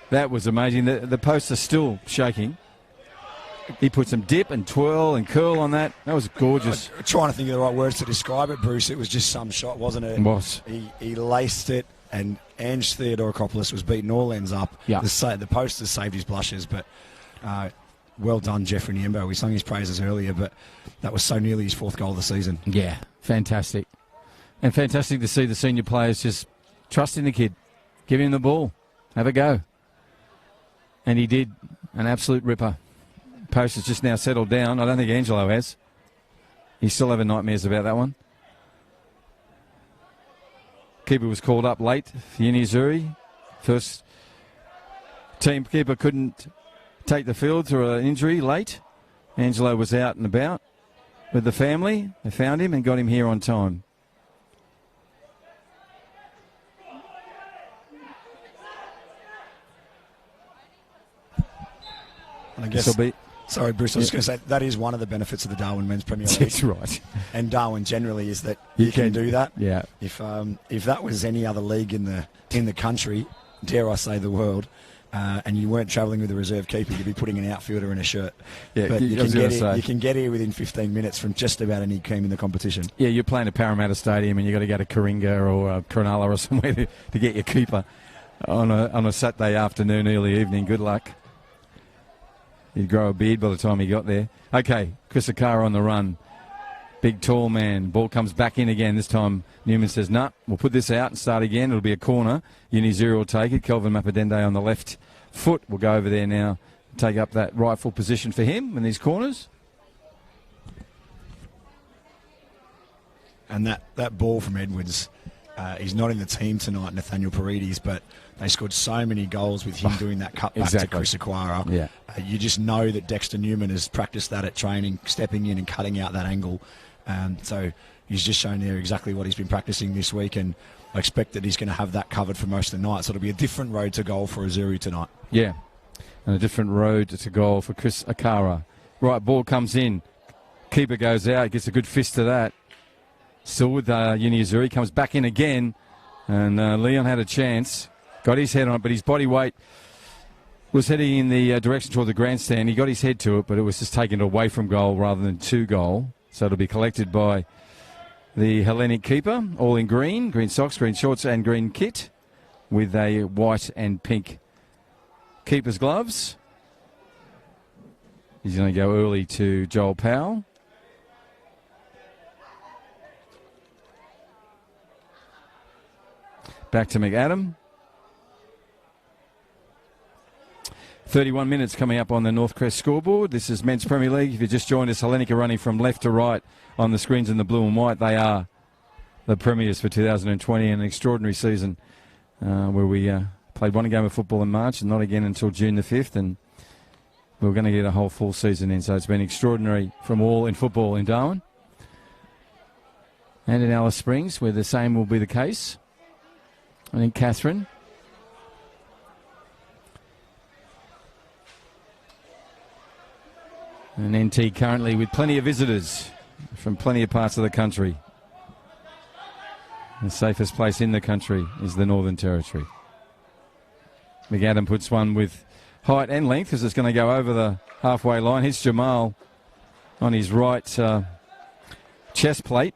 E: That was amazing. The posts are still shaking. He put some dip and twirl and curl on that. That was gorgeous.
F: I'm trying to think of the right words to describe it, Bruce. It was just some shot, wasn't it?
E: It was.
F: He laced it, and Ange Theodorakopoulos was beating all ends up.
E: Yeah.
F: The posters saved his blushes, but well done, Jeffrey Niembo. We sung his praises earlier, but that was so nearly his 4th goal of the season.
E: Yeah, fantastic. And fantastic to see the senior players just trusting the kid, give him the ball, have a go. And he did. An absolute ripper. Post has just now settled down. I don't think Angelo has. He's still having nightmares about that one. Keeper was called up late for Azzurri. First team keeper couldn't take the field through an injury late. Angelo was out and about with the family. They found him and got him here on time.
F: And I guess... Sorry, Bruce, I was going to say, that is one of the benefits of the Darwin Men's Premier League.
E: That's right.
F: And Darwin generally is that you can do that.
E: Yeah.
F: If that was any other league in the country, dare I say the world, and you weren't travelling with a reserve keeper, you'd be putting an outfielder in a shirt. Yeah, but you can get here within 15 minutes from just about any team in the competition. Yeah,
E: you're playing at Parramatta Stadium and you've got to go to Coringa or Cronulla or somewhere to get your keeper on a Saturday afternoon, early evening. Good luck. He'd grow a beard by the time he got there. Okay, Chris Akara on the run. Big, tall man. Ball comes back in again. This time Newman says, nah, we'll put this out and start again. It'll be a corner. Unizuri will take it. Kelvin Mappadende on the left foot will go over there now, take up that rightful position for him in these corners.
F: And that ball from Edwards, he's not in the team tonight, Nathaniel Paredes, but they scored so many goals with him doing that cut back to Chris Aquara.
E: Yeah.
F: You just know that Dexter Newman has practiced that at training, stepping in and cutting out that angle. So he's just shown there exactly what he's been practicing this week, and I expect that he's going to have that covered for most of the night. So it'll be a different road to goal for Azzurri tonight.
E: Yeah, and a different road to goal for Chris Akara. Right, ball comes in. Keeper goes out, gets a good fist to that. Still with Azzurri, comes back in again, and Leon had a chance. Got his head on it, but his body weight was heading in the direction toward the grandstand. He got his head to it, but it was just taken away from goal rather than to goal. So it'll be collected by the Hellenic keeper, all in green socks, green shorts and green kit, with a white and pink keeper's gloves. He's going to go early to Joel Powell. Back to McAdam. 31 minutes coming up on the Northcrest scoreboard. This is Men's Premier League. If you just joined us, Hellenic are running from left to right on the screens in the blue and white. They are the premiers for 2020, an extraordinary season where we played one game of football in March and not again until June the 5th, and we're going to get a whole full season in, so it's been extraordinary from all in football in Darwin and in Alice Springs, where the same will be the case. I think Catherine. And NT currently with plenty of visitors from plenty of parts of the country. The safest place in the country is the Northern Territory. McAdam puts one with height and length as it's going to go over the halfway line. Hits Jamal on his right chest plate.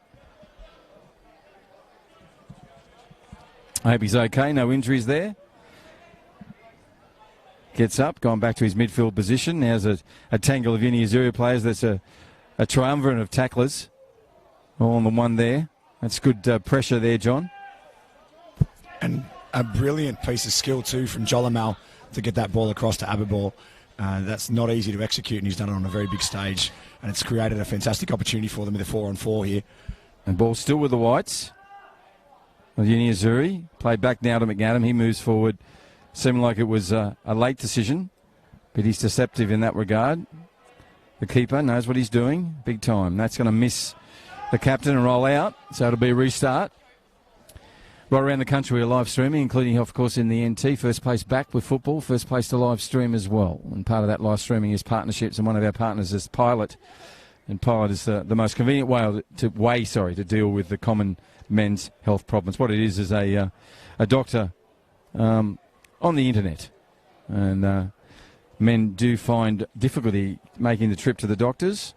E: I hope he's okay. No injuries there. Gets up, gone back to his midfield position. Now there's a tangle of Azzurri players. That's a triumvirate of tacklers. All on the one there. That's good pressure there, John.
F: And a brilliant piece of skill too from Jolamal to get that ball across to Abibor. That's not easy to execute, and he's done it on a very big stage. And it's created a fantastic opportunity for them with a 4-on-4 here.
E: And ball still with the Whites. Azzurri played back now to McAdam. He moves forward. Seemed like it was a late decision, but he's deceptive in that regard. The keeper knows what he's doing, big time. That's going to miss the captain and roll out, so it'll be a restart. Right around the country we're live streaming, including, of course, in the NT. First place back with football, first place to live stream as well. And part of that live streaming is partnerships, and one of our partners is Pilot. And Pilot is the most convenient way to deal with the common men's health problems. What it is a doctor on the internet, and men do find difficulty making the trip to the doctors,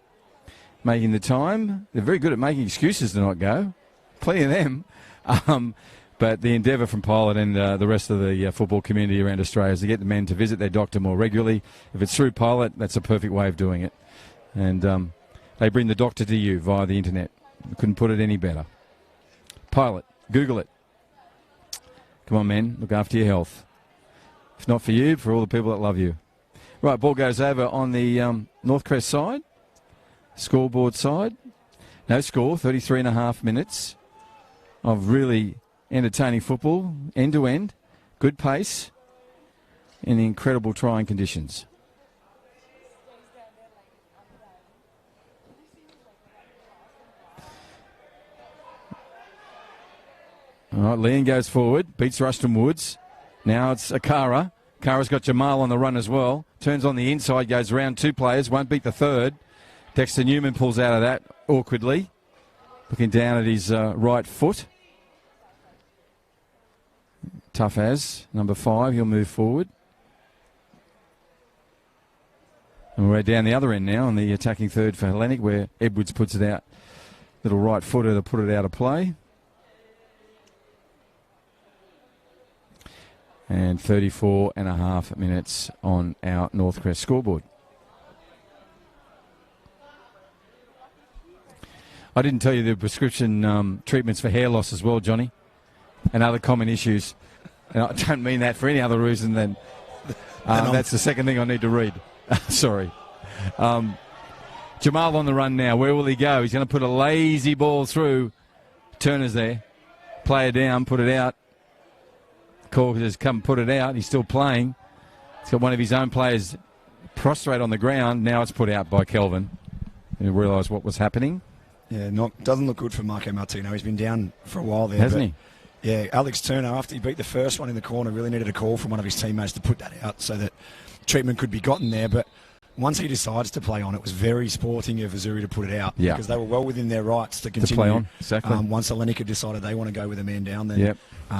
E: making the time. They're very good at making excuses to not go, plenty of them, but the endeavour from Pilot and the rest of the football community around Australia is to get the men to visit their doctor more regularly. If it's through Pilot, that's a perfect way of doing it, and they bring the doctor to you via the internet. I couldn't put it any better. Pilot, Google it. Come on, men, look after your health. If not for you, for all the people that love you. Right, ball goes over on the Northcrest side. Scoreboard side. No score, 33.5 minutes of really entertaining football, end to end. Good pace in incredible trying conditions. All right, Leon goes forward, beats Rushton Woods. Now it's Akara. Akara's got Jamal on the run as well. Turns on the inside, goes around two players, won't beat the third. Dexter Newman pulls out of that awkwardly. Looking down at his right foot. Tough as, number 5, he'll move forward. And we're down the other end now on the attacking third for Hellenic, where Edwards puts it out. Little right footer to put it out of play. And 34.5 minutes on our Northcrest scoreboard. I didn't tell you the prescription treatments for hair loss as well, Johnny, and other common issues. And I don't mean that for any other reason than that's the second thing I need to read. Sorry. Jamal on the run now. Where will he go? He's going to put a lazy ball through. Turner's there. Player down, put it out. Cork has come put it out. He's still playing. He's got one of his own players prostrate on the ground. Now it's put out by Kelvin. He realised what was happening.
F: Yeah, doesn't look good for Marco Martino. He's been down for a while there.
E: Hasn't he?
F: Yeah, Alex Turner, after he beat the first one in the corner, really needed a call from one of his teammates to put that out so that treatment could be gotten there. But once he decides to play on, it was very sporting of Azzurri to put it out, because they were well within their rights to continue.
E: To play on, exactly.
F: Once Hellenic had decided they want to go with a man down, then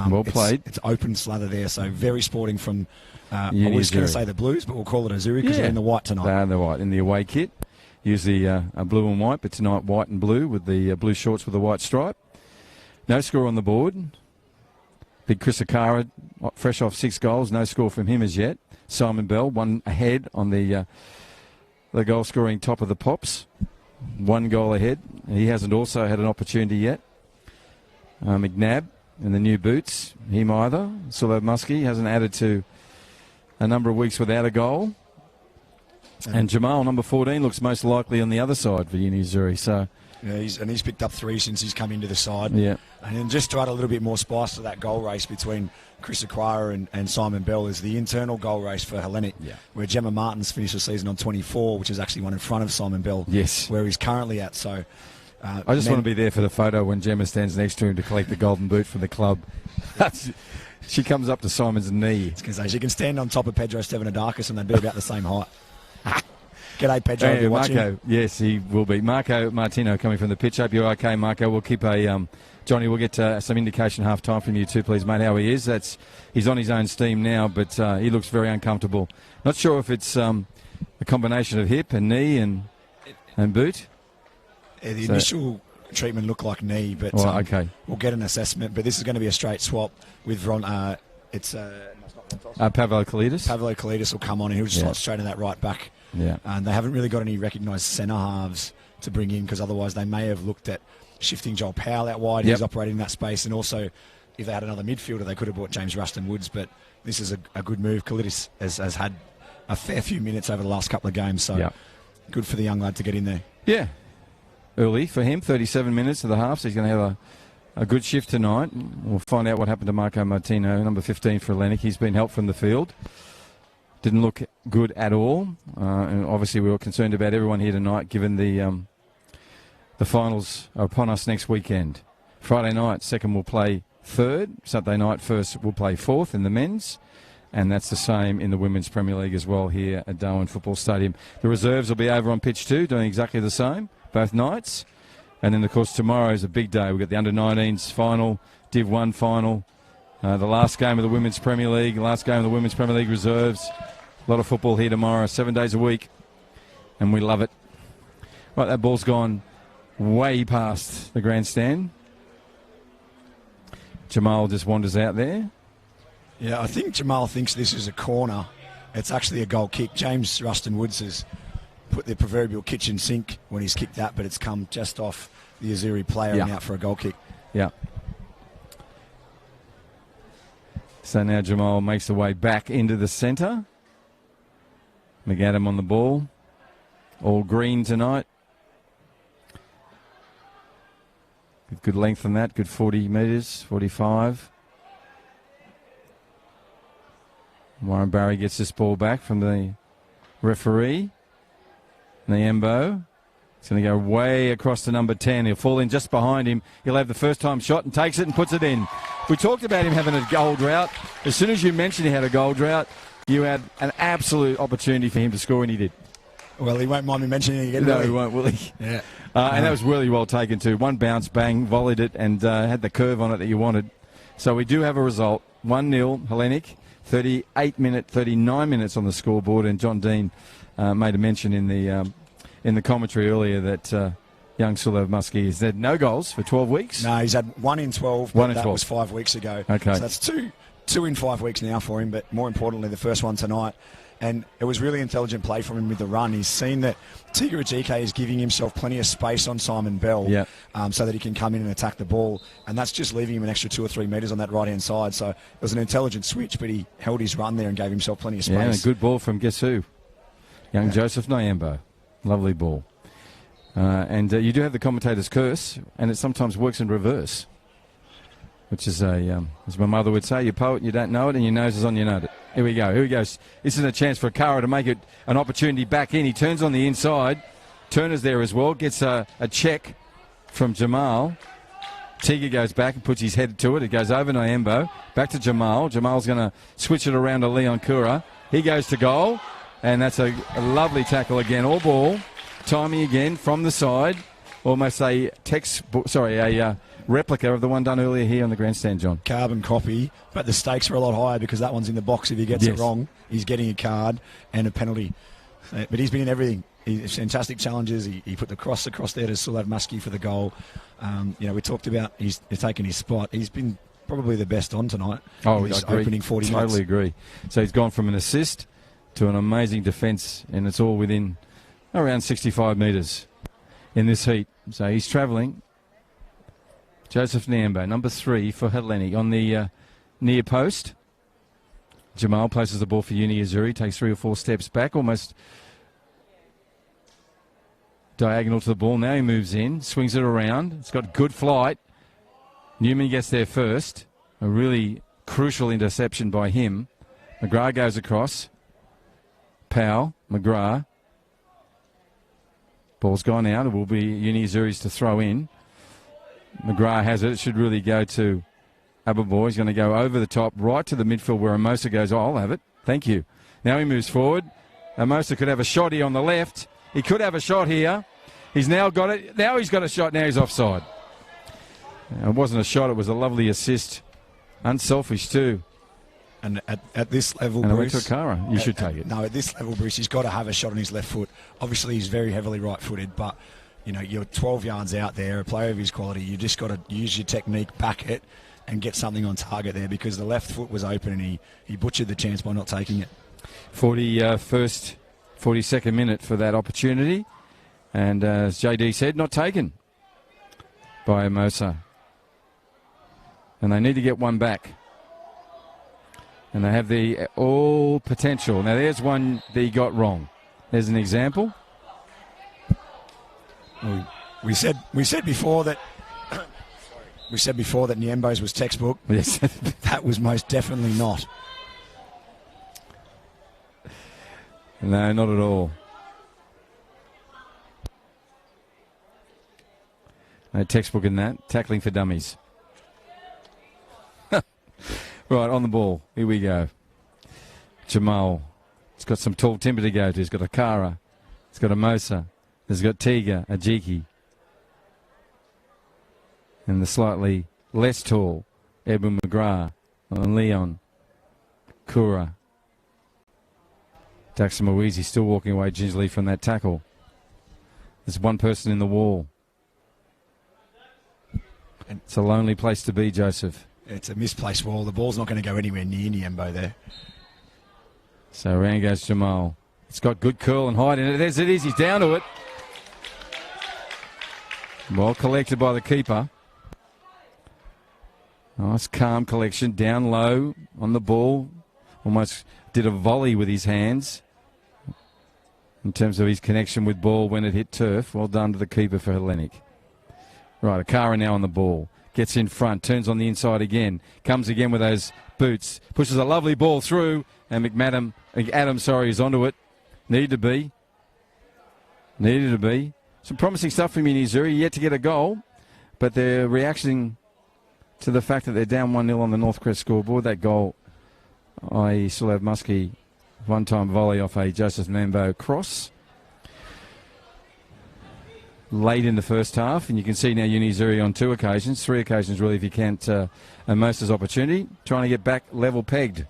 E: well played.
F: It's open slather there, so very sporting from, I was going to say the Blues, but we'll call it Azzurri because they're in the white tonight.
E: They're in the white, in the away kit. Usually a blue and white, but tonight white and blue with the blue shorts with the white stripe. No score on the board. Big Chris Akara, fresh off 6 goals, no score from him as yet. Simon Bell, one ahead on the goal-scoring top of the Pops. 1 goal ahead. He hasn't also had an opportunity yet. McNabb in the new boots, him either. Silo Muskie hasn't added to a number of weeks without a goal. And Jamal, number 14, looks most likely on the other side for Uni Azzurri. So,
F: yeah, he's picked up 3 since he's come into the side.
E: Yeah.
F: And then just to add a little bit more spice to that goal race between Chris Acquire and Simon Bell is the internal goal race for Hellenic, where Gemma Martins finished the season on 24, which is actually one in front of Simon Bell, where he's currently at. So
E: I just want to be there for the photo when Gemma stands next to him to collect the golden boot for the club. She comes up to Simon's knee.
F: I was going to say, she can stand on top of Pedro Stevenodakis and they'd be about the same height. G'day, Pedro. If you're watching.
E: Marco, yes, he will be. Marco Martino coming from the pitch. Hope you're okay, Marco. We'll keep a... Johnny, we'll get some indication half-time from you too, please, mate, how he is. He's on his own steam now, but he looks very uncomfortable. Not sure if it's a combination of hip and knee and boot.
F: Yeah, the initial treatment looked like knee, but we'll get an assessment. But this is going to be a straight swap with Pavlo
E: Kalidis.
F: Pavlo Kalidis will come on and he'll just slot straight in that right back.
E: Yeah.
F: And they haven't really got any recognised centre halves to bring in because otherwise they may have looked at shifting Joel Powell out wide. He's operating in that space. And also, if they had another midfielder, they could have brought James Ruston Woods. But this is a good move. Kalidis has had a fair few minutes over the last couple of games. So good for the young lad to get in there.
E: Yeah. Early for him, 37 minutes of the half. So he's going to have a good shift tonight. We'll find out what happened to Marco Martino, number 15 for Hellenic. He's been helped from the field. Didn't look good at all. And obviously we were concerned about everyone here tonight, given the finals are upon us next weekend. Friday night, second will play third. Saturday night, first will play fourth in the men's. And that's the same in the Women's Premier League as well here at Darwin Football Stadium. The reserves will be over on pitch 2, doing exactly the same, both nights. And then, of course, tomorrow is a big day. We've got the Under-19s final, Div 1 final, the last game of the Women's Premier League, last game of the Women's Premier League reserves. A lot of football here tomorrow, 7 days a week, and we love it. Right, that ball's gone way past the grandstand. Jamal just wanders out there.
F: Yeah, I think Jamal thinks this is a corner. It's actually a goal kick. James Ruston Woods has put the proverbial kitchen sink when he's kicked that, but it's come just off the Azzurri player and out for a goal kick.
E: Yeah. So now Jamal makes the way back into the centre. McAdam on the ball. All green tonight. Good length on that. Good 40 metres, 45. Warren Barry gets this ball back from the referee. Niembo. It's going to go way across to number 10. He'll fall in just behind him. He'll have the first time shot and takes it and puts it in. We talked about him having a goal drought. As soon as you mentioned he had a goal drought, you had an absolute opportunity for him to score, and he did.
F: Well, he won't mind me mentioning it again.
E: No, he won't, will he?
F: Yeah.
E: And that was really well taken too. One bounce, bang, volleyed it, and had the curve on it that you wanted. So we do have a result. 1-0, Hellenic. 39 minutes on the scoreboard, and John Dean made a mention in the commentary earlier that young Sulav Muskie has had no goals for 12 weeks.
F: No, he's had 1 in 12, but that was 5 weeks ago.
E: Okay.
F: So that's two in 5 weeks now for him, but more importantly, the first one tonight. And it was really intelligent play from him with the run. He's seen that Tiga Ajike is giving himself plenty of space on Simon Bell so that he can come in and attack the ball. And that's just leaving him an extra 2 or 3 metres on that right-hand side. So it was an intelligent switch, but he held his run there and gave himself plenty of space.
E: Yeah, and a good ball from guess who? Young Joseph Niembo. Lovely ball. And you do have the commentator's curse, and it sometimes works in reverse, which is as my mother would say, you're a poet and you don't know it, and your nose is on your note. Here we go. Here he goes. This is a chance for Kara to make it an opportunity back in. He turns on the inside. Turner's there as well. Gets a check from Jamal. Tiga goes back and puts his head to it. It goes over Niembo. Back to Jamal. Jamal's going to switch it around to Leon Kura. He goes to goal. And that's a lovely tackle again. All ball. Timing again from the side. Almost a replica of the one done earlier here on the grandstand, John.
F: Carbon copy, but the stakes are a lot higher because that one's in the box. If he gets it wrong, he's getting a card and a penalty. But he's been in everything. He's fantastic challenges. He put the cross across there to Sulav Muskie for the goal. We talked about he's taken his spot. He's been probably the best on tonight.
E: Oh,
F: he's opening 40 minutes.
E: Totally agree. So he's gone from an assist to an amazing defence, and it's all within around 65 metres in this heat. So he's travelling. Joseph Niembo, number 3 for Hellenic, on the near post. Jamal places the ball for Uni Azzurri, takes 3 or 4 steps back, almost diagonal to the ball. Now he moves in, swings it around. It's got good flight. Newman gets there first. A really crucial interception by him. McGrath goes across. Powell, McGrath. Ball's gone out. It will be Uni Azzurri's to throw in. McGrath has it. It should really go to Aberboy. He's going to go over the top, right to the midfield where Amosa goes, oh, I'll have it. Thank you. Now he moves forward. Amosa could have a shot here on the left. He could have a shot here. He's now got it. Now he's got a shot. Now he's offside. It wasn't a shot. It was a lovely assist. Unselfish too.
F: And at this level,
E: and
F: Bruce...
E: And it went to Akara. You should take it.
F: No, at this level, Bruce, he's got to have a shot on his left foot. Obviously, he's very heavily right-footed, but, you know, you're 12 yards out there, a player of his quality. You just got to use your technique, back it, and get something on target there because the left foot was open and he butchered the chance by not taking it.
E: 42nd minute for that opportunity. And as JD said, not taken by Amosa. And they need to get one back. And they have the all potential. Now there's one that he got wrong. There's an example.
F: We said before that Niembo's was textbook.
E: Yes.
F: That was most definitely not.
E: No, not at all. No textbook in that. Tackling for dummies. Right, on the ball. Here we go. Jamal. It's got some tall timber to go to. He's got Akara. It's got Amosa. He's got Tiga, Ajiki. And the slightly less tall Edwin McGrath and Leon. Kura. Daxon Moeezy still walking away gingerly from that tackle. There's one person in the wall. It's a lonely place to be, Joseph.
F: It's a misplaced wall. The ball's not going to go anywhere near Niembo there.
E: So around goes Jamal. It's got good curl and height in it. As it is, he's down to it. Well collected by the keeper. Nice calm collection. Down low on the ball. Almost did a volley with his hands in terms of his connection with ball when it hit turf. Well done to the keeper for Hellenic. Right, Akara now on the ball. Gets in front, turns on the inside again. Comes again with those boots. Pushes a lovely ball through. And Adam is onto it. Needed to be. Some promising stuff from Uni Azzurri. Yet to get a goal. But they're reacting to the fact that they're down 1-0 on the Northcrest scoreboard. That goal, I still have Muskie. One-time volley off a Joseph Mambo cross. Late in the first half, and you can see now Uni Azzurri on 2 occasions, 3 occasions really if you count Amosa's opportunity, trying to get back level pegged.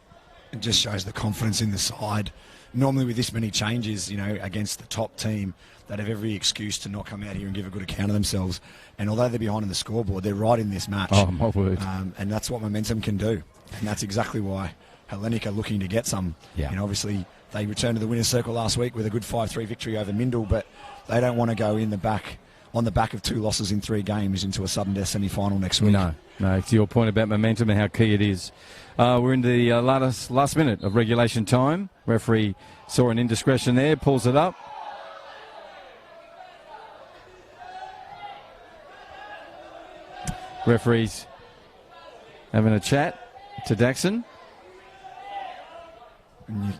F: It just shows the confidence in the side. Normally with this many changes, you know, against the top team, they'd have every excuse to not come out here and give a good account of themselves. And although they're behind in the scoreboard, they're right in this match.
E: Oh, my word.
F: And that's what momentum can do. And that's exactly why Hellenic are looking to get some.
E: Yeah.
F: You know, obviously, they returned to the winner's circle last week with a good 5-3 victory over Mindle, but they don't want to go on the back of 2 losses in 3 games into a sudden death semi-final next week.
E: No, to your point about momentum and how key it is. We're in the last minute of regulation time. Referee saw an indiscretion there, pulls it up. Referee's having a chat to Daxon.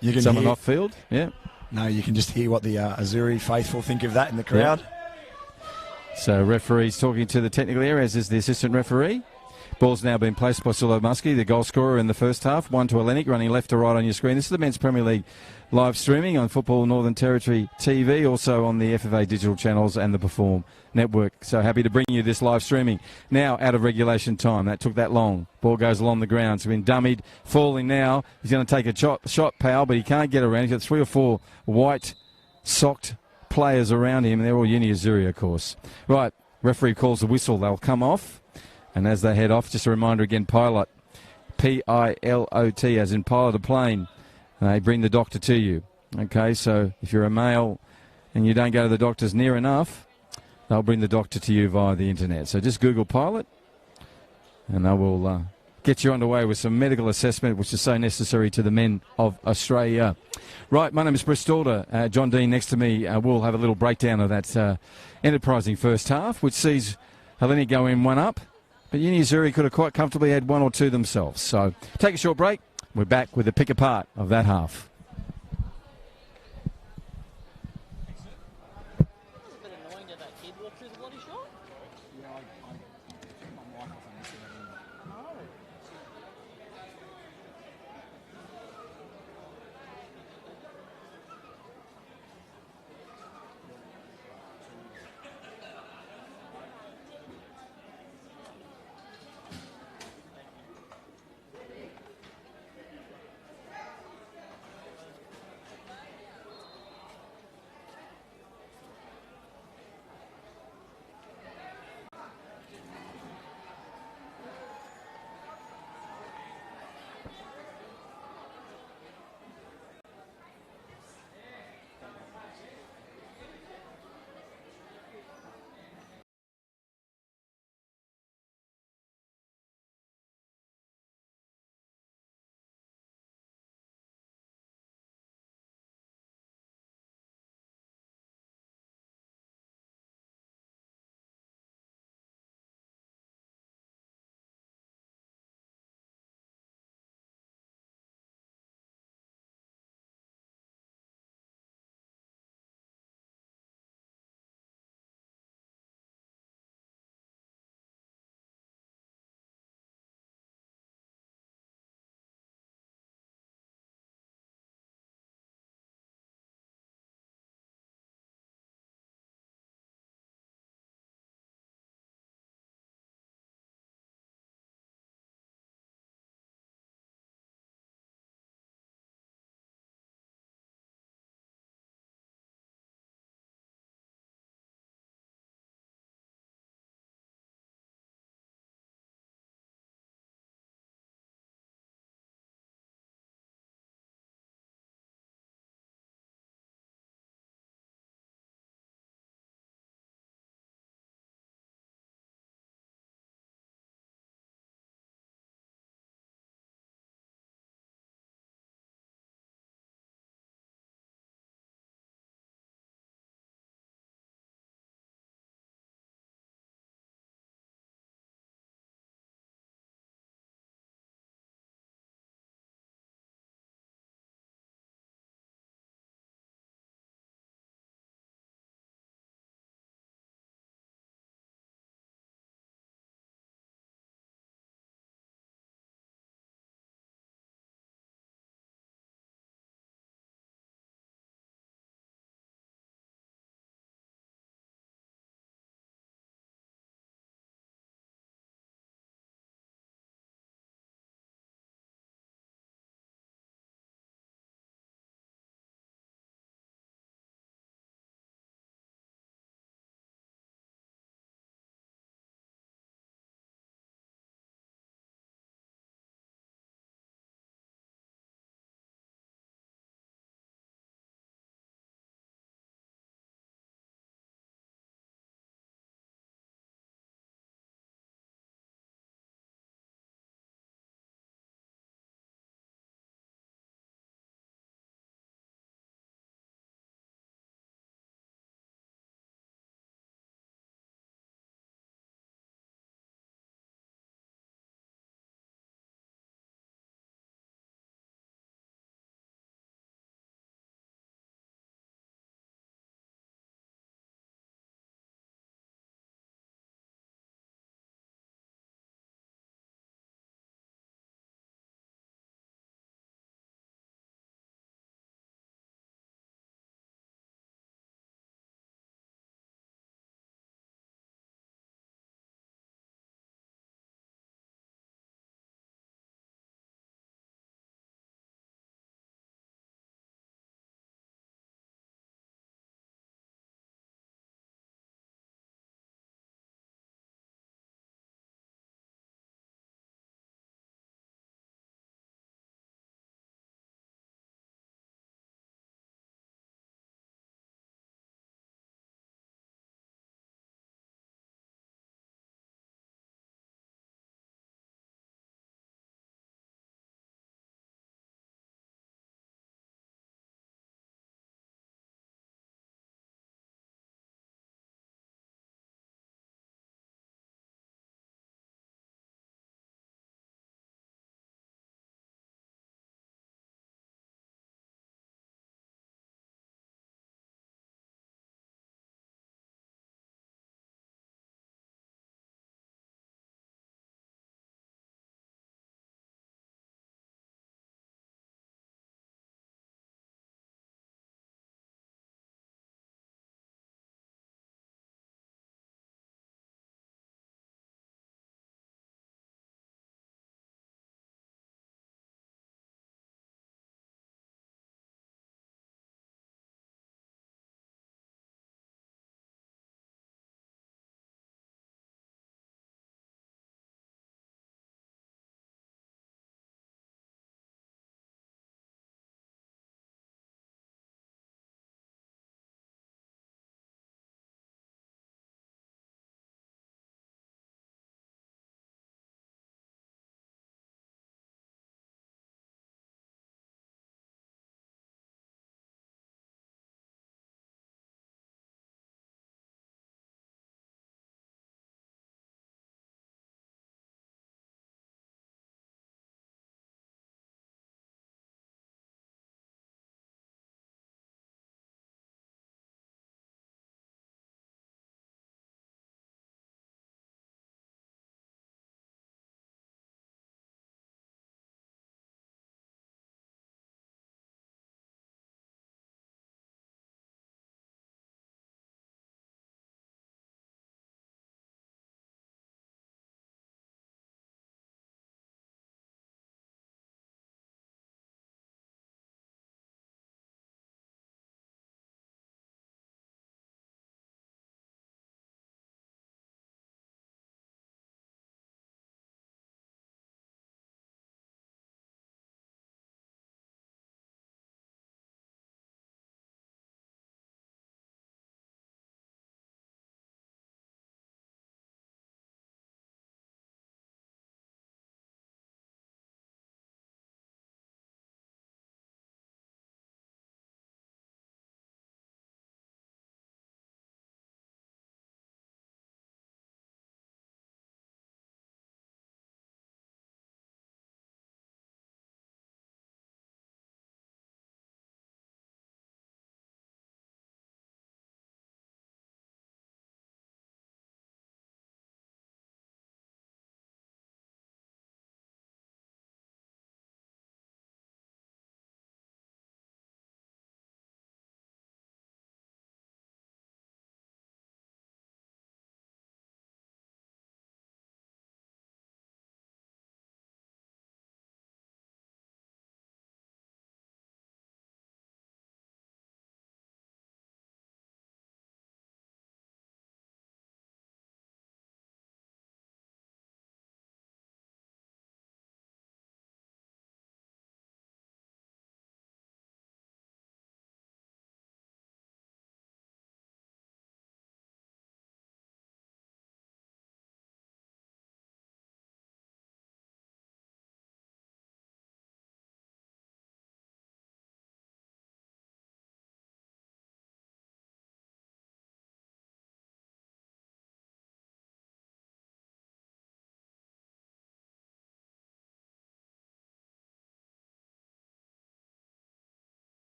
F: You can
E: Someone
F: hear,
E: off field, yeah.
F: No, you can just hear what the Azzurri faithful think of that in the crowd.
E: Yep. So referee's talking to the technical area, as is the assistant referee. Ball's now been placed by Silo Muskie, the goal scorer in the first half. 1 to Hellenic, running left to right on your screen. This is the Men's Premier League live streaming on Football Northern Territory TV, also on the FFA digital channels and the Perform Network. So happy to bring you this live streaming. Now out of regulation time. That took that long. Ball goes along the ground. It's been dummied, falling now. He's going to take a shot, Powell, but he can't get around. He's got 3 or 4 white-socked players around him, and they're all Uni Azzurri, of course. Right, referee calls the whistle. They'll come off. And as they head off, just a reminder again, pilot, P-I-L-O-T, as in pilot a plane. They bring the doctor to you. Okay, so if you're a male and you don't go to the doctors near enough, they'll bring the doctor to you via the internet. So just Google pilot, and they will get you underway with some medical assessment, which is so necessary to the men of Australia. Right, my name is Bruce Stalder. John Dean next to me. We'll have a little breakdown of that enterprising first half, which sees Hellenic go in 1 up, but Azzurri could have quite comfortably had 1 or 2 themselves. So take a short break. We're back with a pick apart of that half.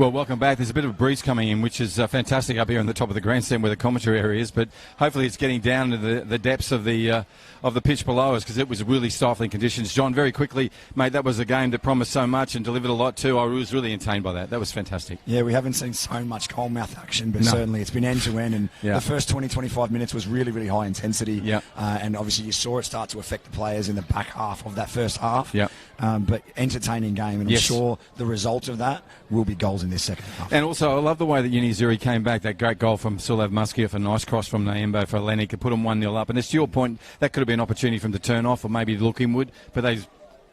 E: Well, welcome back. There's a bit of a breeze coming in, which is fantastic up here on the top of the grandstand where the commentary area is, but hopefully it's getting down to the depths of the pitch below us, because it was really stifling conditions. John, very quickly, mate, that was a game that promised so much and delivered a lot too. I was really entertained by that. That was fantastic.
F: Yeah, we haven't seen so much goalmouth action, but certainly it's been end-to-end, and the first 20-25 minutes was really, really high intensity, and obviously you saw it start to affect the players in the back half of that first half, but entertaining game, and I'm sure the result of that will be goals in this second half.
E: And also, I love the way that Azzurri came back. That great goal from Sulav Muskie, a nice cross from Naembo for Hellenic, to put them 1-0 up. And it's to your point, that could have been an opportunity for them to turn off or maybe look inward, but they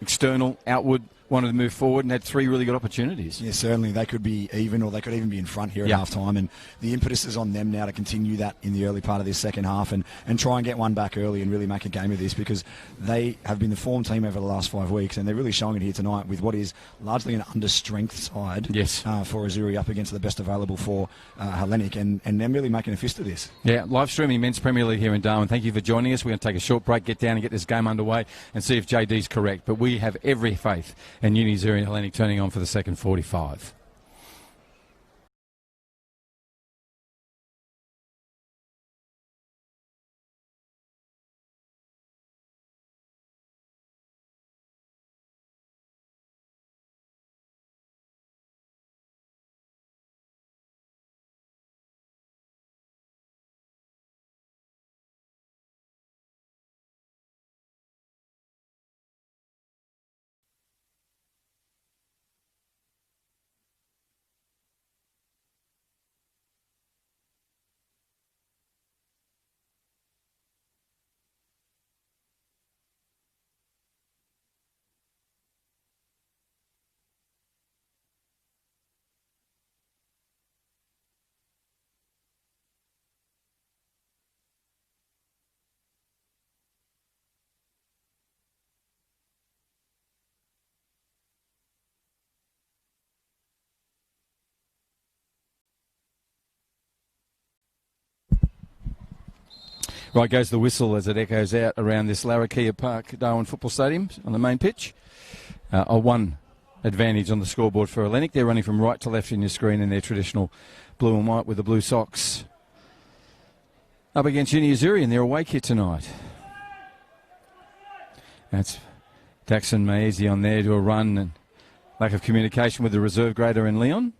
E: external, outward, wanted to move forward and had 3 really good opportunities.
F: Yeah, certainly. They could be even, or they could even be in front here at half-time, and the impetus is on them now to continue that in the early part of this second half and try and get one back early and really make a game of this, because they have been the form team over the last 5 weeks, and they're really showing it here tonight with what is largely an under-strength side for Azzurri up against the best available for Hellenic, and them really making a fist of this. Yeah,
E: live streaming Men's Premier League here in Darwin. Thank you for joining us. We're going to take a short break, get down and get this game underway and see if JD's correct, but we have every faith in Azzurri and Hellenic turning on for the second 45. Right goes the whistle as it echoes out around this Larrakia Park Darwin Football Stadium on the main pitch. A 1 advantage on the scoreboard for Hellenic. They're running from right to left in your screen in their traditional blue and white with the blue socks. Up against Azzurri in their away kit tonight. That's Daxon Maizi on there to a run, and lack of communication with the reserve grader in Leon.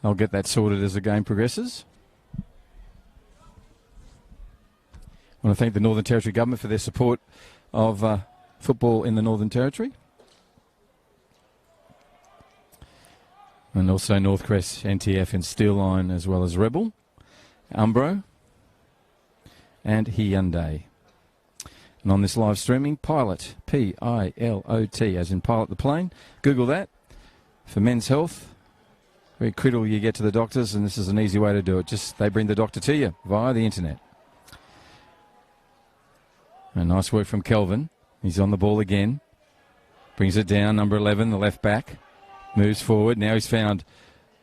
E: I'll get that sorted as the game progresses. I want to thank the Northern Territory Government for their support of football in the Northern Territory. And also Northcrest, NTF and Steelline, as well as Rebel, Umbro and Hyundai. And on this live streaming, Pilot, P-I-L-O-T, as in pilot the plane. Google that for men's health. Very critical you get to the doctors, and this is an easy way to do it. Just they bring the doctor to you via the internet. And nice work from Kelvin. He's on the ball again. Brings it down, number 11, the left back. Moves forward. Now he's found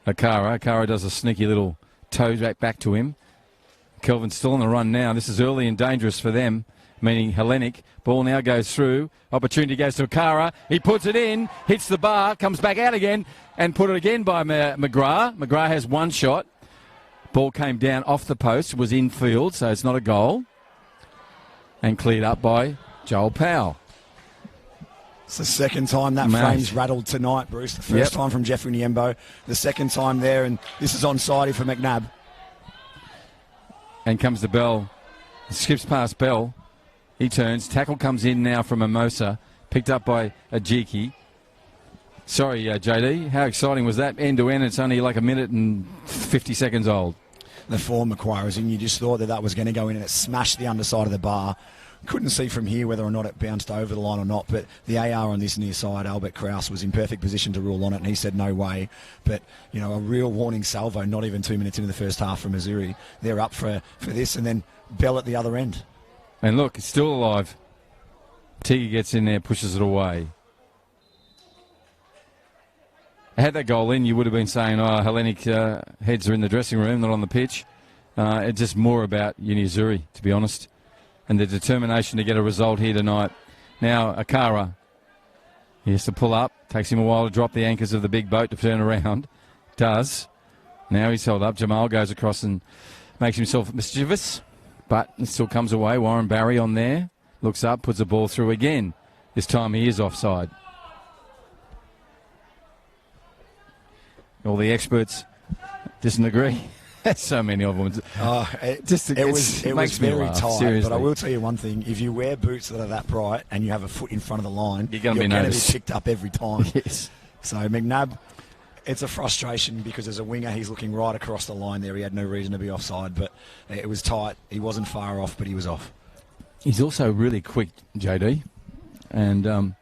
E: Akara. Akara does a sneaky little toe back to him. Kelvin's still on the run now. This is early and dangerous for them, meaning Hellenic. Ball now goes through. Opportunity goes to Akara. He puts it in, hits the bar, comes back out again, and put it again by McGrath. McGrath has one shot. Ball came down off the post, was in field, so it's not a goal. And cleared up by Joel Powell.
F: It's the second time that frame's rattled tonight, Bruce. The first time from Jeffrey Niembo. The second time there, and this is onside for McNabb.
E: And comes the Bell. Skips past Bell. He turns. Tackle comes in now from Mimosa. Picked up by Ajiki. Sorry, JD. How exciting was that? End to end. It's only like a minute and 50 seconds old.
F: The form acquires, and you just thought that was going to go in, and it smashed the underside of the bar. Couldn't see from here whether or not it bounced over the line or not, but the AR on this near side, Albert Krause, was in perfect position to rule on it, and he said no way. But, you know, a real warning salvo, not even 2 minutes into the first half from Azzurri. They're up for this, and then Bell at the other end.
E: And look, it's still alive. Tigger gets in there, pushes it away. Had that goal in, you would have been saying, oh, Hellenic heads are in the dressing room, not on the pitch. It's just more about Azzurri, to be honest, and the determination to get a result here tonight. Now, Akara He has to pull up. Takes him a while to drop the anchors of the big boat to turn around. Does. Now he's held up. Jamal goes across and makes himself mischievous, but it still comes away. Warren Barry on there. Looks up, puts the ball through again. This time he is offside. All the experts disagree. There's so many of them.
F: It was very tight,
E: seriously.
F: but I will tell you one thing. If you wear boots that are that bright and you have a foot in front of the line,
E: you're going to
F: be picked up every time.
E: Yes.
F: So McNabb, it's a frustration because as a winger, he's looking right across the line there. He had no reason to be offside, but it was tight. He wasn't far off, but he was off.
E: He's also really quick, JD, and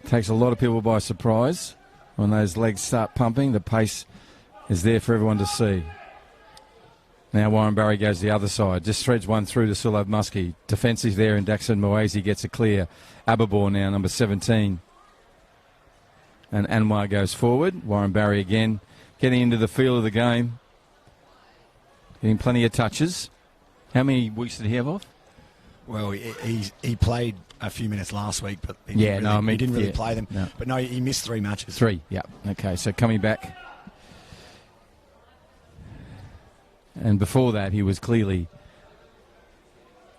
E: takes a lot of people by surprise. When those legs start pumping, the pace is there for everyone to see. Now Warren Barry goes the other side. Just threads one through to Sulab Muskie. Defensive there, and Daxon Moazi gets a clear. Aberbour now, number 17. And Anwar goes forward. Warren Barry again getting into the feel of the game. Getting plenty of touches. How many weeks did he have off?
F: Well, he played a few minutes last week, but he
E: he
F: didn't really play them.
E: No.
F: But no, he missed 3 matches.
E: 3, yeah. Okay, so coming back. And before that, he was clearly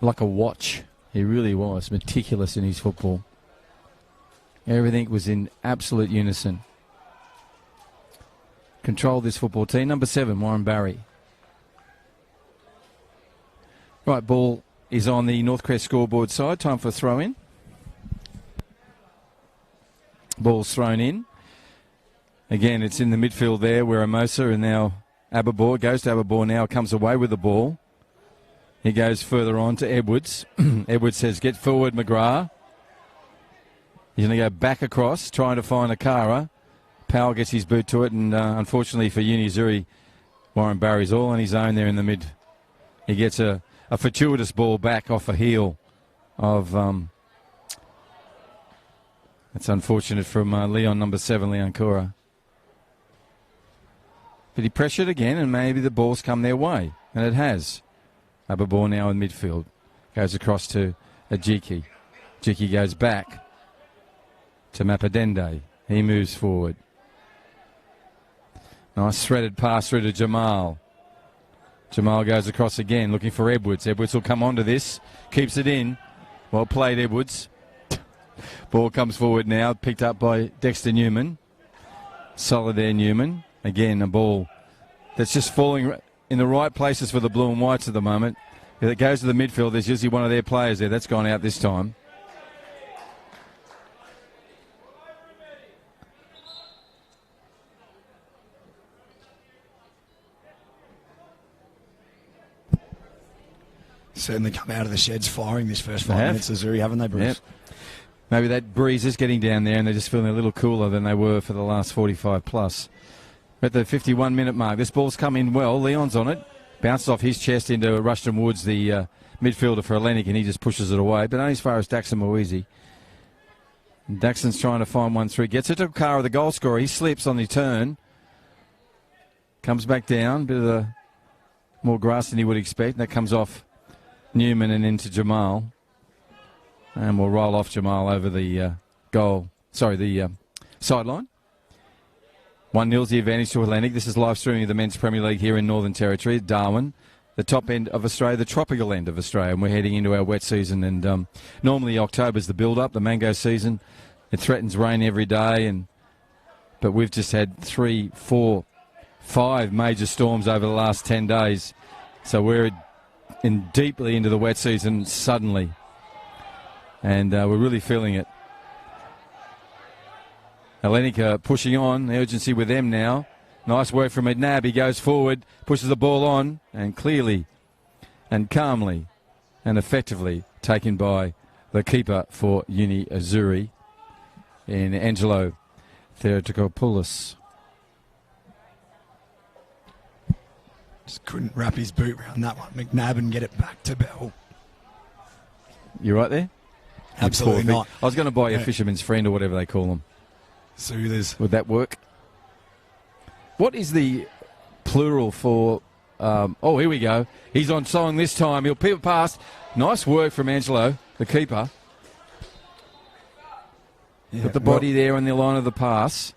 E: like a watch. He really was meticulous in his football. Everything was in absolute unison. Controlled this football team. Number 7, Warren Barry. Right, ball is on the Northcrest scoreboard side. Time for a throw-in. Ball's thrown in. Again, it's in the midfield there where Amosa and now Aberbour goes to Aberbour now, comes away with the ball. He goes further on to Edwards. Edwards says, get forward, McGrath. He's going to go back across, trying to find Akara. Powell gets his boot to it, and unfortunately for Uni Azzurri, Warren Barry's all on his own there in the mid. He gets a fortuitous ball back off a heel of... that's unfortunate from Leon, number 7, Leon Cora. But he pressured again, and maybe the ball's come their way. And it has. Aberbour now in midfield. Goes across to Ajiki. Ajiki goes back to Mappadende. He moves forward. Nice threaded pass through to Jamal. Jamal goes across again, looking for Edwards. Edwards will come onto this. Keeps it in. Well played, Edwards. Ball comes forward now, picked up by Dexter Newman. Solid there, Newman. Again, a ball that's just falling in the right places for the blue and whites at the moment. If it goes to the midfield, there's usually one of their players there. That's gone out this time.
F: Certainly come out of the sheds firing this first 5 minutes, Azzurri, haven't they, Bruce?
E: Yep. Maybe that breeze is getting down there and they're just feeling a little cooler than they were for the last 45 plus. At the 51-minute mark, this ball's come in well. Leon's on it. Bounces off his chest into Rushton Woods, the midfielder for Hellenic, and he just pushes it away. But only as far as Daxon Moeasy. Daxon's trying to find one through. Gets it to Kara, the goal scorer. He slips on the turn. Comes back down. Bit of the more grass than he would expect. That comes off Newman and into Jamal. And we'll roll off Jamal over the sideline. 1-0's the advantage to Hellenic. This is live streaming of the Men's Premier League here in Northern Territory, Darwin, the top end of Australia, the tropical end of Australia, and we're heading into our wet season. And normally October's the build-up, the mango season. It threatens rain every day, but we've just had 3, 4, 5 major storms over the last 10 days. So we're deeply into the wet season suddenly, and we're really feeling it. Hellenic pushing on, the urgency with them now. Nice work from McNabb. He goes forward, pushes the ball on, and clearly and calmly and effectively taken by the keeper for Uni Azzurri in Angelo Theotokopoulos.
F: Just couldn't wrap his boot around that one, McNabb, and get it back to Bell.
E: You right there?
F: Absolutely not.
E: I was going to buy you a fisherman's friend or whatever they call them.
F: Soothers.
E: Would that work? What is the plural for... oh, here we go. He's on song this time. He'll peel past. Nice work from Angelo, the keeper. Put the body there in the line of the pass.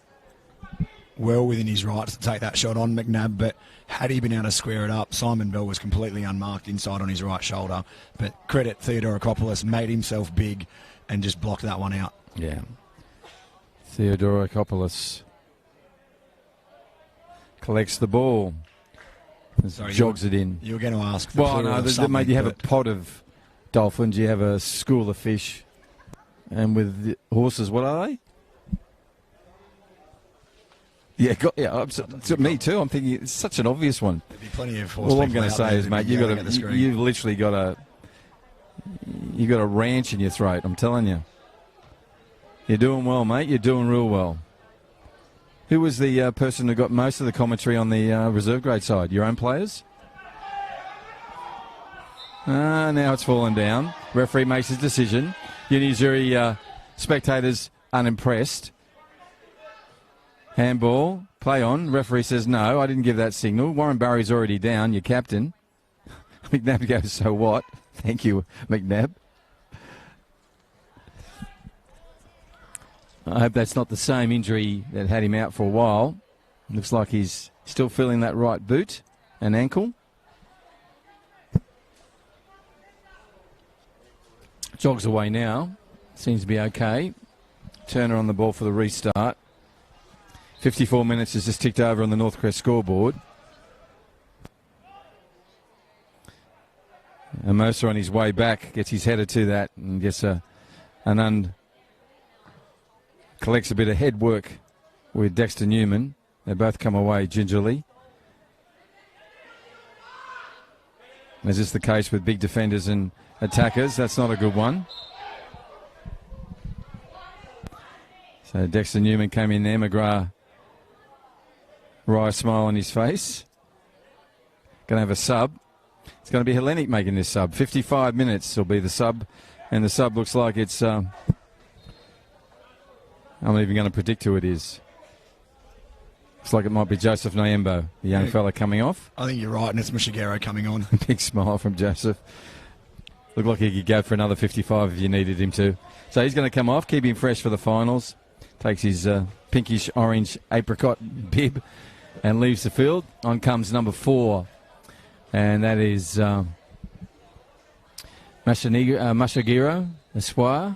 F: Well within his rights to take that shot on McNabb, but had he been able to square it up, Simon Bell was completely unmarked inside on his right shoulder. But credit Theodorakopoulos, made himself big and just blocked that one out.
E: Yeah. Theodorakopoulos collects the ball.
F: Sorry,
E: jogs it in.
F: You were going to ask.
E: Well, no, mate, you have a pod of dolphins, you have a school of fish, and with the horses, what are they? Yeah, me too. I'm thinking it's such an obvious one.
F: There'd be plenty of horse.
E: All I'm going to say is, mate, you've literally got a ranch in your throat. I'm telling you. You're doing well, mate. You're doing real well. Who was the person who got most of the commentary on the reserve grade side? Your own players? Now it's fallen down. Referee makes his decision. Azzurri spectators unimpressed. Handball, play on. Referee says no, I didn't give that signal. Warren Barry's already down, your captain. McNabb goes, so what? Thank you, McNabb. I hope that's not the same injury that had him out for a while. Looks like he's still feeling that right boot and ankle. Jogs away now. Seems to be okay. Turner on the ball for the restart. 54 minutes has just ticked over on the Northcrest scoreboard. And Mercer on his way back gets his header to that and gets collects a bit of head work with Dexter Newman. They both come away gingerly. As is the case with big defenders and attackers, that's not a good one. So Dexter Newman came in there. McGrath, wry smile on his face. Going to have a sub. It's going to be Hellenic making this sub. 55 minutes will be the sub. And the sub looks like it's... I'm not even going to predict who it is. Looks like it might be Joseph Nyembo, the young fella coming off.
F: I think you're right, and it's Mushigero coming on.
E: Big smile from Joseph. Looked like he could go for another 55 if you needed him to. So he's going to come off, keep him fresh for the finals. Takes his pinkish orange apricot bib and leaves the field. On comes number 4. And that is Mashagiro Esquire.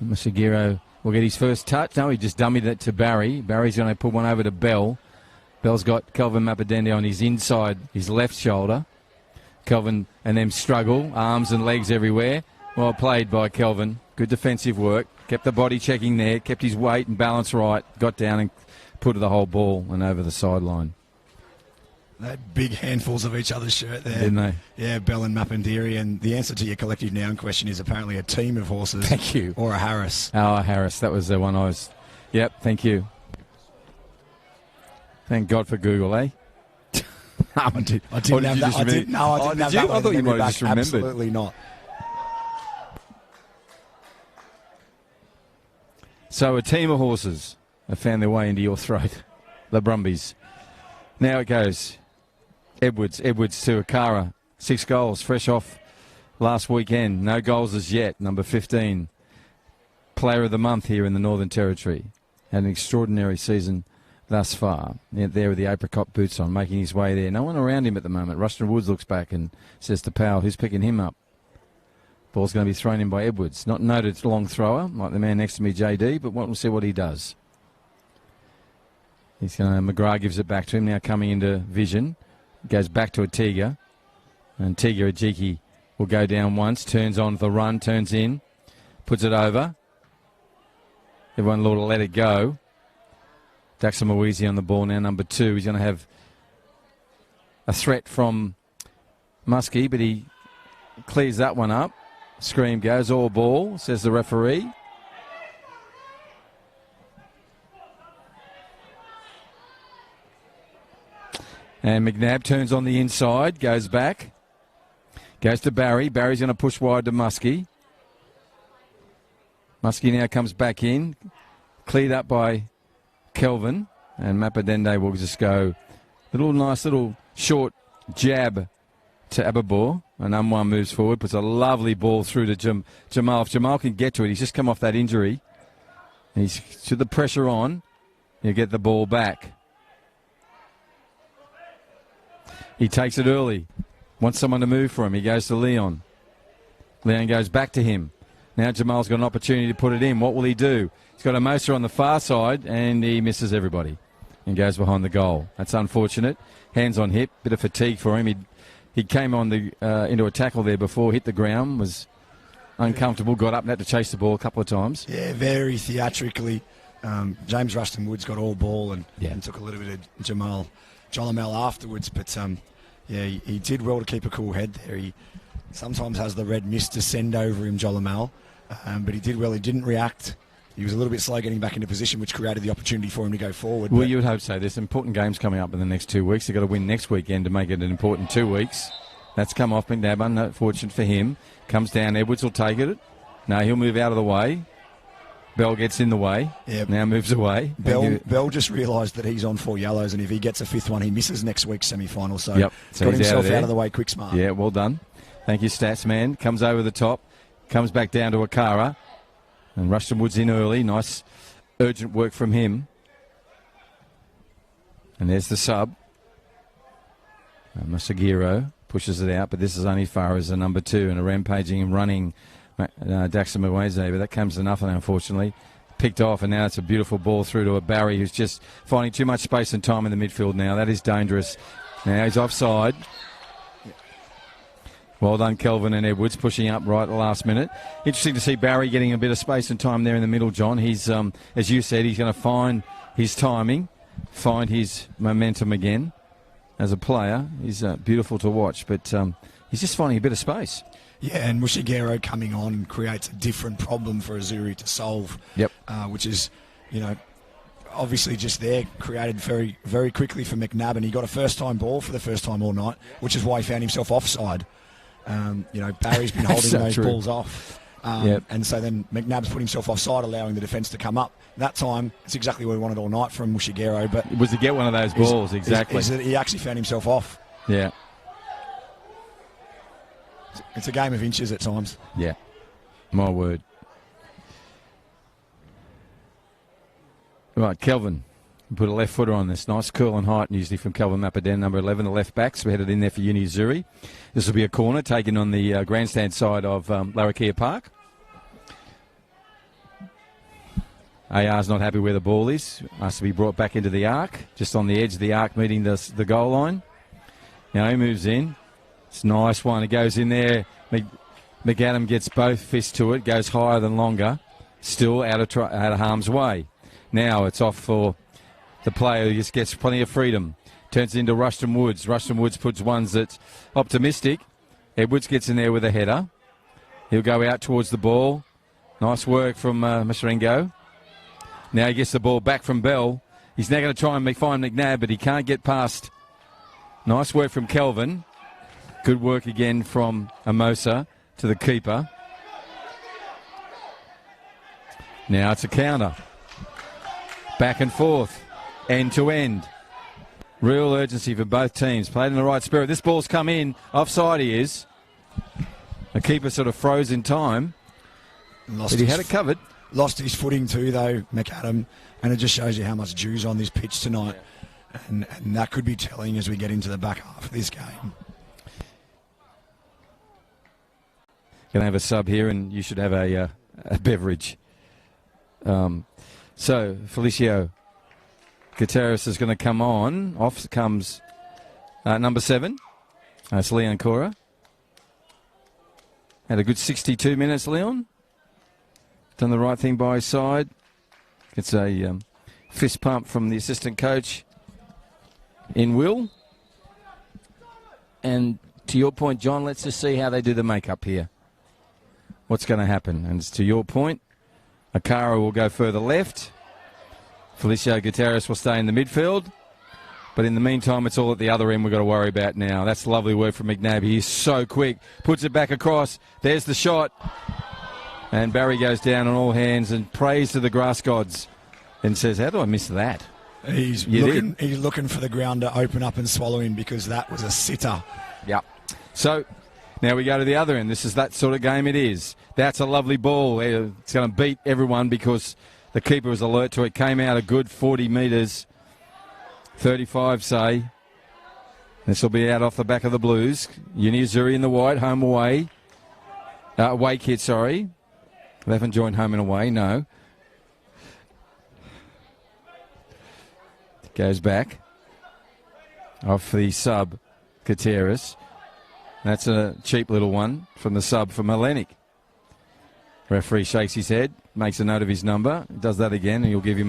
E: Mashagiro will get his first touch. No, he just dummied it to Barry. Barry's going to put one over to Bell. Bell's got Kelvin Mappadende on his inside, his left shoulder. Kelvin and them struggle, arms and legs everywhere. Well played by Kelvin. Good defensive work. Kept the body checking there, kept his weight and balance right. Got down and put the whole ball and over the sideline.
F: They had big handfuls of each other's shirt there.
E: Didn't they?
F: Yeah, Bell and Mapandiri. And the answer to your collective noun question is apparently a team of horses.
E: Thank you.
F: Or a Harris.
E: Oh, a Harris. That was the one I was... Yep, thank you. Thank God for Google, eh?
F: I didn't have that. I didn't have that.
E: I thought you might have just remembered.
F: Absolutely not.
E: So a team of horses have found their way into your throat. The Brumbies. Now it goes. Edwards to Akara. 6 goals, fresh off last weekend. No goals as yet. Number 15. Player of the month here in the Northern Territory. Had an extraordinary season thus far. There with the apricot boots on, making his way there. No one around him at the moment. Rushton Woods looks back and says to Powell, who's picking him up? Ball's going to be thrown in by Edwards. Not noted long thrower, like the man next to me, JD, but we'll see what he does. McGrath gives it back to him, now coming into vision. Goes back to Atiga. And Atiga Ajiki will go down once, turns on the run, turns in, puts it over. Everyone will let it go. Daxa Mawezi on the ball now, number 2. He's going to have a threat from Muskie, but he clears that one up. Scream goes, all ball, says the referee. And McNabb turns on the inside, goes back. Goes to Barry. Barry's going to push wide to Muskie. Muskie now comes back in. Cleared up by Kelvin. And Mappadende will just go nice little short jab to Ababor, and Umwan moves forward, puts a lovely ball through to Jamal. If Jamal can get to it, he's just come off that injury. He's to the pressure on. He'll get the ball back. He takes it early. Wants someone to move for him. He goes to Leon. Leon goes back to him. Now Jamal's got an opportunity to put it in. What will he do? He's got a Moser on the far side, and he misses everybody and goes behind the goal. That's unfortunate. Hands on hip. Bit of fatigue for him. He came on into a tackle there before, hit the ground, was uncomfortable, got up and had to chase the ball a couple of times.
F: Yeah, very theatrically. James Rushton Woods got all ball and took a little bit of Jolamel afterwards, but he did well to keep a cool head there. He sometimes has the red mist descend over him, Jolamel, but he did well. He didn't react. He was a little bit slow getting back into position, which created the opportunity for him to go forward.
E: Well, you would hope so. There's important games coming up in the next 2 weeks. They've got to win next weekend to make it an important 2 weeks. That's come off McNabb, unfortunate for him. Comes down, Edwards will take it. No, he'll move out of the way. Bell gets in the way. Yep. Now moves away.
F: Bell just realised that he's on 4 yellows, and if he gets a 5th one, he misses next week's semi-final. So,
E: so
F: got himself out of the way quick smart.
E: Yeah, well done. Thank you, Stats Man. Comes over the top. Comes back down to Akara. And Rushton Woods in early. Nice urgent work from him. And there's the sub. Masagiro pushes it out, but this is only far as a number 2 and a rampaging and running Daxon Mweze, but that comes to nothing, unfortunately. Picked off, and now it's a beautiful ball through to a Barry who's just finding too much space and time in the midfield now. That is dangerous. Now he's offside. Well done, Kelvin and Edwards, pushing up right at the last minute. Interesting to see Barry getting a bit of space and time there in the middle, John. He's, as you said, he's going to find his timing, find his momentum again as a player. He's beautiful to watch, but he's just finding a bit of space.
F: Yeah, and Mushigero coming on creates a different problem for Azzurri to solve.
E: Yep.
F: Which is, obviously just there, created very, very quickly for McNabb, and he got a first-time ball for the first time all night, which is why he found himself offside. Barry's been holding those balls off. And so then McNabb's put himself offside, allowing the defence to come up. That time, it's exactly what we wanted all night from Mushigero. But
E: it was to get one of those balls, exactly.
F: He actually found himself off.
E: Yeah.
F: It's a game of inches at times.
E: Yeah. My word. Right, Kelvin. Put a left footer on this. Nice curl and height, usually from Kelvin Mapaden, number 11, the left backs. We headed in there for Uni Azzurri. This will be a corner taken on the grandstand side of Larrakia Park. AR's not happy where the ball is. Has to be brought back into the arc, just on the edge of the arc, meeting the goal line. Now he moves in. It's a nice one. It goes in there. McAdam gets both fists to it, goes higher than longer. Still out of harm's way. Now it's off for the player who just gets plenty of freedom. Turns it into Rushton Woods. Rushton Woods puts ones that's optimistic. Edwards gets in there with a header. He'll go out towards the ball. Nice work from Masarengo. Now he gets the ball back from Bell. He's now going to try and find McNabb, but he can't get past. Nice work from Kelvin. Good work again from Amosa to the keeper. Now it's a counter. Back and forth. End to end. Real urgency for both teams. Played in the right spirit. This ball's come in. Offside he is. The keeper sort of froze in time. But he had it covered.
F: Lost his footing too, though, McAdam. And it just shows you how much dew's on this pitch tonight. And that could be telling as we get into the back half of this game.
E: Going to have a sub here, and you should have a beverage. So, Felicio Gutierrez is going to come on. Off comes number 7. It's Leon Cora. Had a good 62 minutes, Leon. Done the right thing by his side. Gets a fist pump from the assistant coach in Will. And to your point, John, let's just see how they do the makeup here. What's going to happen? And to your point, Akara will go further left. Felicio Gutierrez will stay in the midfield. But in the meantime, it's all at the other end we've got to worry about now. That's lovely work from McNabb. He's so quick. Puts it back across. There's the shot. And Barry goes down on all hands and prays to the grass gods and says, how do I miss that?
F: He's looking for the ground to open up and swallow him because that was a sitter.
E: Yep. So now we go to the other end. This is that sort of game it is. That's a lovely ball. It's going to beat everyone because the keeper was alert to it. Came out a good 40 metres, 35 say. This will be out off the back of the Blues. Uni Azzurri in the white, home away. Away kit, sorry. They haven't joined home and away, no. Goes back. Off the sub, Kateris. That's a cheap little one from the sub from Hellenic. Referee shakes his head, makes a note of his number, does that again, and you'll give him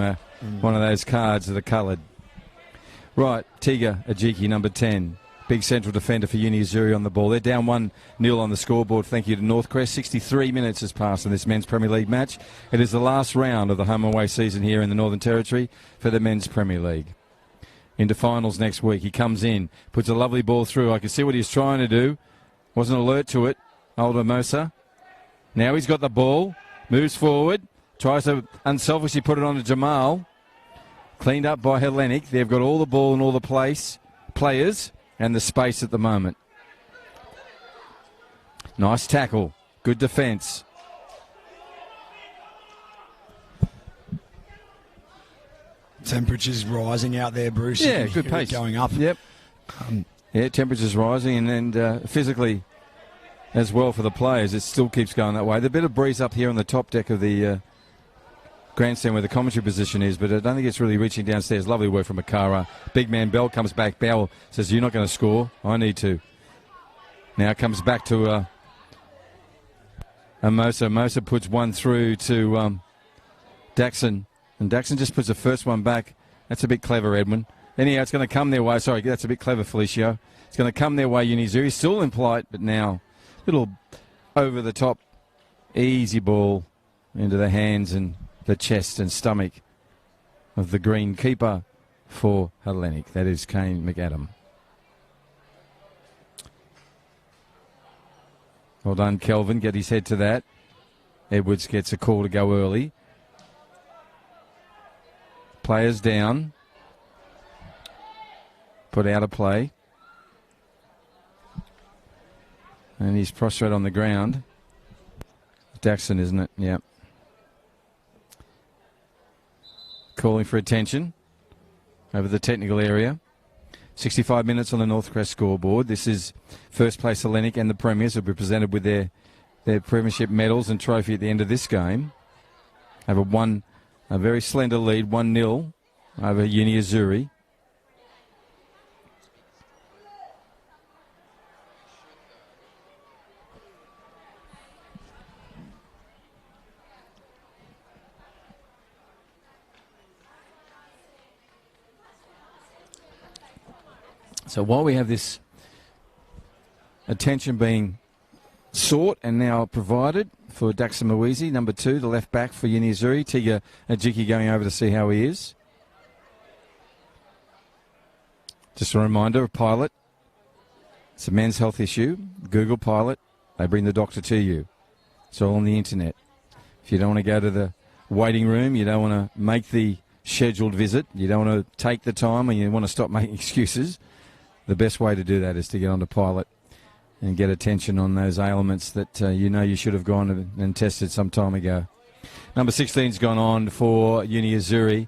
E: one of those cards that are coloured. Right, Tiga Ajiki, number 10. Big central defender for Uni Azzurri on the ball. They're down 1-0 on the scoreboard, thank you to Northcrest. 63 minutes has passed in this Men's Premier League match. It is the last round of the home and away season here in the Northern Territory for the Men's Premier League. Into finals next week. He comes in, puts a lovely ball through. I can see what he's trying to do. Wasn't alert to it. Older Mosa. Now he's got the ball, moves forward, tries to unselfishly put it on to Jamal. Cleaned up by Hellenic. They've got all the ball and all the players and the space at the moment. Nice tackle. Good defence.
F: Temperatures rising out there, Bruce.
E: Yeah, good pace.
F: Going up.
E: Yep. Yeah, temperatures rising and physically as well for the players. It still keeps going that way. There's a bit of breeze up here on the top deck of the grandstand where the commentary position is, but I don't think it's really reaching downstairs. Lovely work from Makara. Big man Bell comes back. Bell says, "You're not going to score. I need to." Now comes back to Mosa. Mosa puts one through to Daxon. And Daxon just puts the first one back. That's a bit clever, Edwin. Anyhow, it's going to come their way. Sorry, that's a bit clever, Felicio. It's going to come their way, Uni Azzurri. Still in flight, but now little over the top, easy ball into the hands and the chest and stomach of the green keeper for Hellenic. That is Kane McAdam. Well done, Kelvin. Get his head to that. Edwards gets a call to go early. Players down. Put out of play. And he's prostrate on the ground. Daxon, isn't it? Yep. Calling for attention over the technical area. 65 minutes on the Northcrest scoreboard. This is first place Hellenic and the Premiers will be presented with their premiership medals and trophy at the end of this game. Have a very slender lead, 1-0 over Uni Azzurri. So while we have this attention being sought and now provided for Daxon Mwizi, number 2, the left back for Uni Azzurri. Tiga Ajiki going over to see how he is. Just a reminder of Pilot. It's a men's health issue. Google Pilot. They bring the doctor to you. It's all on the internet. If you don't want to go to the waiting room, you don't want to make the scheduled visit, you don't want to take the time and you want to stop making excuses, the best way to do that is to get onto Pilot and get attention on those ailments that you know you should have gone and tested some time ago. Number 16's gone on for Uni Azzurri.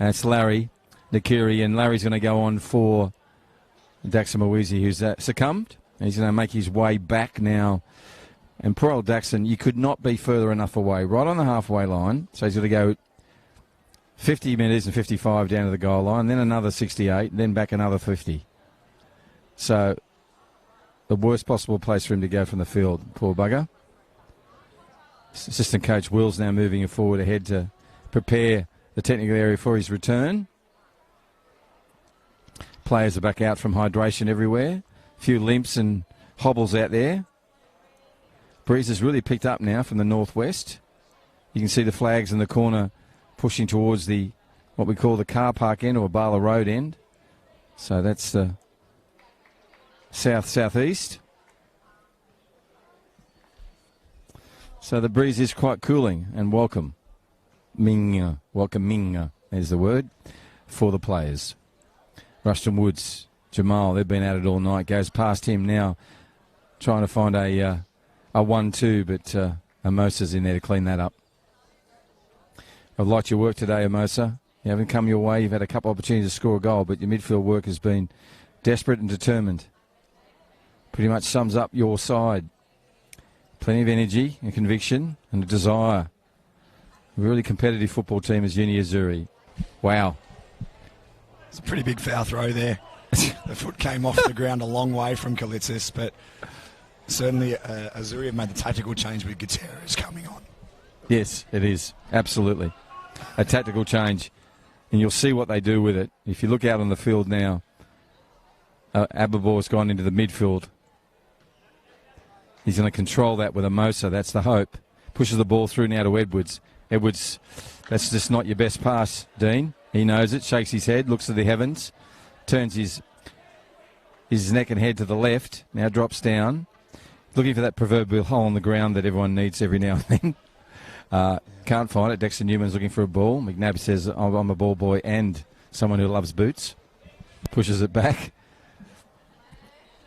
E: It's Larry Nakiri, and Larry's going to go on for Daxon Mwizi, who's succumbed. He's going to make his way back now. And poor old Daxon, you could not be further enough away, right on the halfway line. So he's going to go 50 metres and 55 down to the goal line, then another 68, then back another 50. So the worst possible place for him to go from the field, poor bugger. Assistant coach Will's now moving forward ahead to prepare the technical area for his return. Players are back out from hydration everywhere. A few limps and hobbles out there. Breeze has really picked up now from the northwest. You can see the flags in the corner pushing towards the what we call the car park end or Bala Road end. So that's the south-southeast. So the breeze is quite cooling and welcoming is the word for the players. Rushton Woods, Jamal, they've been at it all night. Goes past him now. trying to find a 1-2, but Amosa's in there to clean that up. I've liked your work today, Amosa. You haven't come your way. You've had a couple of opportunities to score a goal, but your midfield work has been desperate and determined. Pretty much sums up your side. Plenty of energy and conviction and a desire. A really competitive football team as Uni Azzurri. Wow.
F: It's a pretty big foul throw there. The foot came off the ground a long way from Kalitsis, but certainly Azzurri have made the tactical change with Gutierrez coming on.
E: Yes, it is. Absolutely. A tactical change. And you'll see what they do with it. If you look out on the field now, Ababor's gone into the midfield. He's going to control that with Amosa. That's the hope. Pushes the ball through now to Edwards. Edwards, that's just not your best pass, Dean. He knows it, shakes his head, looks to the heavens, turns his neck and head to the left, now drops down, looking for that proverbial hole in the ground that everyone needs every now and then. Can't find it. Dexter Newman's looking for a ball. McNabb says, I'm a ball boy and someone who loves boots. Pushes it back.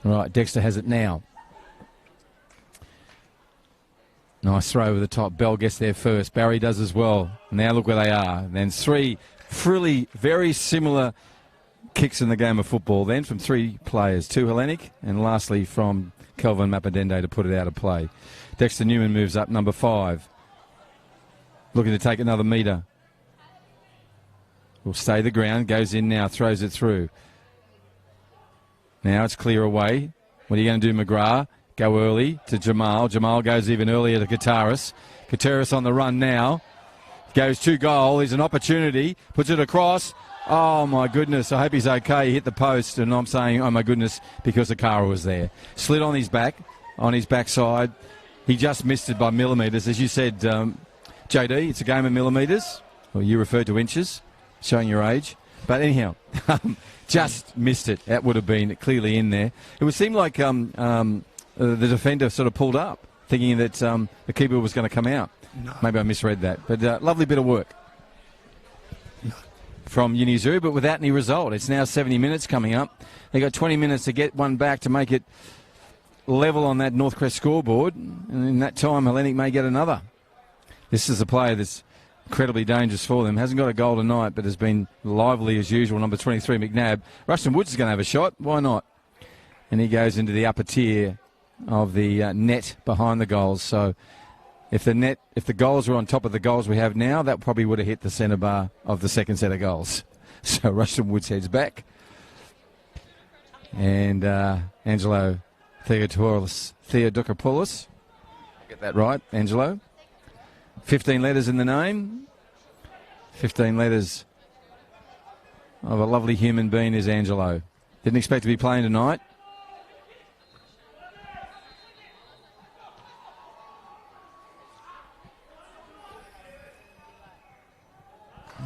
E: Right, Dexter has it now. Nice throw over the top. Bell gets there first. Barry does as well. Now look where they are. And then three really very similar kicks in the game of football. Then from three players. Two Hellenic and lastly from Kelvin Mappadende to put it out of play. Dexter Newman moves up, number 5. Looking to take another metre. Will stay the ground. Goes in now. Throws it through. Now it's clear away. What are you going to do, McGrath? Go early to Jamal. Jamal goes even earlier to Kataris. Kataris on the run now. Goes to goal. There's an opportunity. Puts it across. Oh, my goodness. I hope he's okay. He hit the post, and I'm saying, oh, my goodness, because Akara was there. Slid on his back, on his backside. He just missed it by millimetres. As you said, JD, it's a game of millimetres. Well, you referred to inches, showing your age. But anyhow, just missed it. That would have been clearly in there. It would seem like the defender sort of pulled up, thinking that the keeper was going to come out.
F: No.
E: Maybe I misread that. But lovely bit of work from Uni Azzurri, but without any result. It's now 70 minutes coming up. They've got 20 minutes to get one back to make it level on that Northcrest scoreboard. And in that time, Hellenic may get another. This is a player that's incredibly dangerous for them. Hasn't got a goal tonight, but has been lively as usual. Number 23, McNabb. Rushton Woods is going to have a shot. Why not? And he goes into the upper tier of the net behind the goals. So if the goals were on top of the goals we have now, that probably would have hit the centre bar of the second set of goals. So Rushton Woods heads back. And Angelo Theodokopoulos. Get that right, Angelo. 15 letters in the name. 15 letters of a lovely human being is Angelo. Didn't expect to be playing tonight.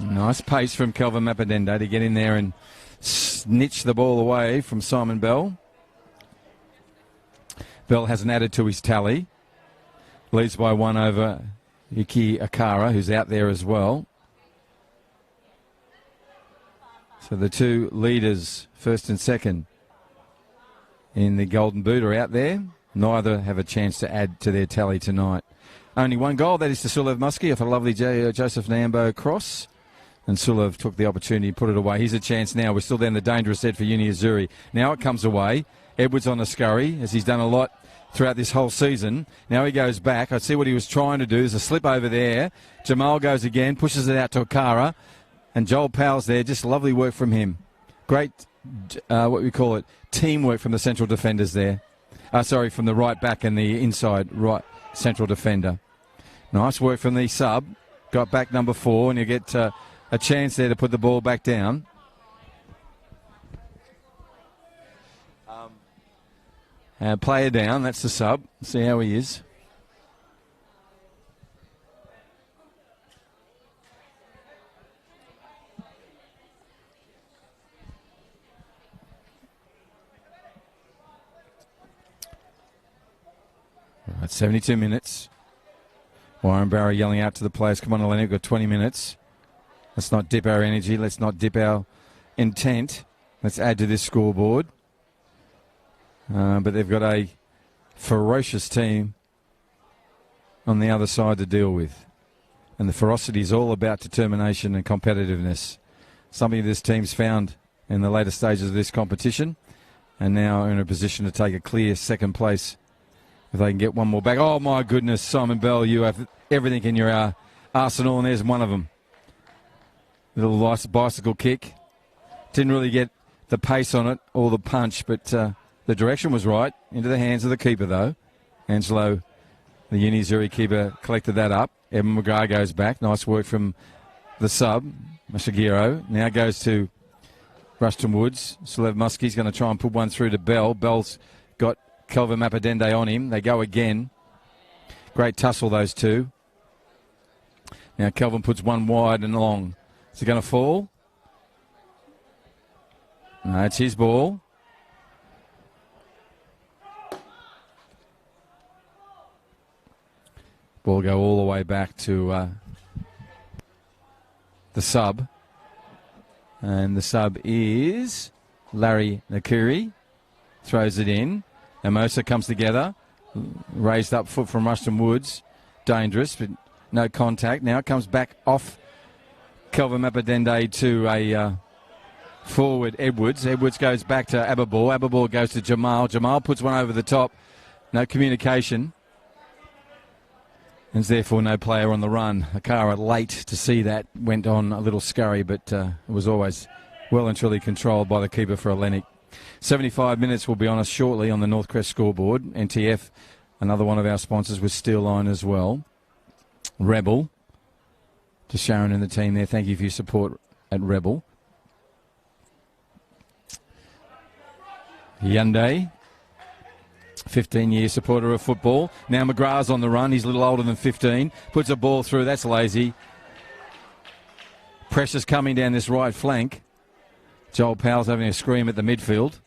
E: Nice pace from Kelvin Mappadende to get in there and snitch the ball away from Simon Bell. Bell hasn't added to his tally. Leads by 1 over Yuki Akara, who's out there as well. So the two leaders, first and second, in the Golden Boot are out there. Neither have a chance to add to their tally tonight. Only one goal, that is to Sulev Muskie off a lovely Joseph Nambo cross. And Sulev took the opportunity to put it away. Here's a chance now. We're still down the dangerous set for Uni Azzurri. Now it comes away. Edwards on a scurry, as he's done a lot throughout this whole season. Now he goes back. I see what he was trying to do. There's a slip over there. Jamal goes again, pushes it out to Akara. And Joel Powell's there. Just lovely work from him. Great, what we call it, teamwork from the central defenders there. From the right back and the inside right central defender. Nice work from the sub. Got back number 4, and you get a chance there to put the ball back down. Player down, that's the sub. See how he is. Right, 72 minutes. Warren Barrow yelling out to the players, come on, Eleni, we've got 20 minutes. Let's not dip our energy. Let's not dip our intent. Let's add to this scoreboard. But they've got a ferocious team on the other side to deal with. And the ferocity is all about determination and competitiveness. Something this team's found in the later stages of this competition, and now are in a position to take a clear second place if they can get one more back. Oh, my goodness, Simon Bell, you have everything in your arsenal, and there's one of them. Little bicycle kick. Didn't really get the pace on it or the punch, but the direction was right. Into the hands of the keeper, though. Angelo, the Azzurri keeper, collected that up. Evan McGrath goes back. Nice work from the sub, Mashagiro. Now goes to Rushton Woods. Salev Muskie's going to try and put one through to Bell. Bell's got Kelvin Mappadende on him. They go again. Great tussle, those two. Now Kelvin puts one wide and long. Is it going to fall? No, it's his ball. Ball go all the way back to the sub. And the sub is Larry Nakuri. Throws it in. Amosa comes together. Raised up foot from Rushton Woods. Dangerous, but no contact. Now it comes back off Kelvin Mappadende to a forward Edwards. Edwards goes back to Aberbor. Aberbor goes to Jamal. Jamal puts one over the top. No communication. And therefore no player on the run. Akara late to see that. Went on a little scurry, but it was always well and truly controlled by the keeper for Hellenic. 75 minutes will be on us shortly on the Northcrest scoreboard. NTF, another one of our sponsors, with Steel Line as well. Rebel. To Sharon and the team there, thank you for your support at Rebel. Hyundai, 15-year supporter of football. Now McGrath's on the run. He's a little older than 15. Puts a ball through. That's lazy. Pressure's coming down this right flank. Joel Powell's having a scream at the midfield.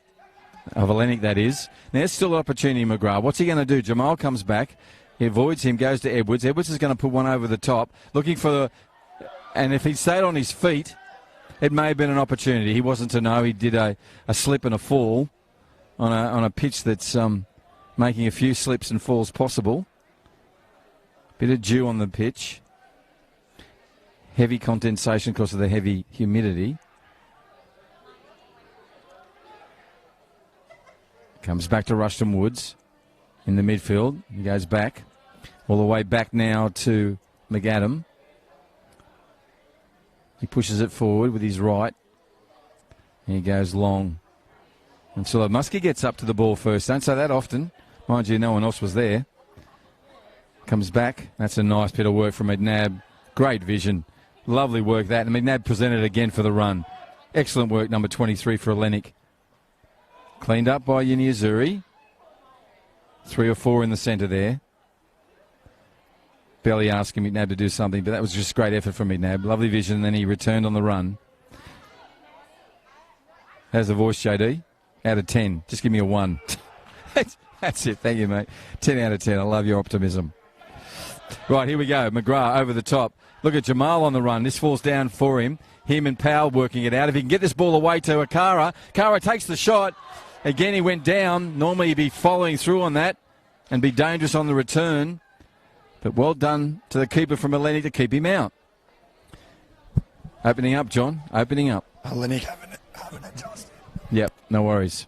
E: Of Hellenic, that is. Now, there's still an opportunity, McGrath. What's he going to do? Jamal comes back. He avoids him, goes to Edwards. Edwards is going to put one over the top. Looking for the... And if he'd stayed on his feet, it may have been an opportunity. He wasn't to know. He did a slip and a fall on a pitch that's making a few slips and falls possible. Bit of dew on the pitch. Heavy condensation because of the heavy humidity. Comes back to Rushton Woods in the midfield. He goes back. All the way back now to McAdam. He pushes it forward with his right. And he goes long. And so Muskie gets up to the ball first. Don't say that often. Mind you, no one else was there. Comes back. That's a nice bit of work from McNabb. Great vision. Lovely work that. And McNabb presented again for the run. Excellent work, number 23 for Hellenic. Cleaned up by Azzurri. 3 or 4 in the centre there. Barely asking McNabb to do something, but that was just great effort from McNabb. Lovely vision, and then he returned on the run. How's the voice, JD? Out of 10. Just give me a 1. That's it. Thank you, mate. 10 out of 10. I love your optimism. Right, here we go. McGrath over the top. Look at Jamal on the run. This falls down for him. Him and Powell working it out. If he can get this ball away to Akara. Akara takes the shot. Again, he went down. Normally he'd be following through on that and be dangerous on the return. But well done to the keeper from Hellenic to keep him out. Opening up, John. Opening up.
F: Hellenic haven't adjusted.
E: Yep, no worries.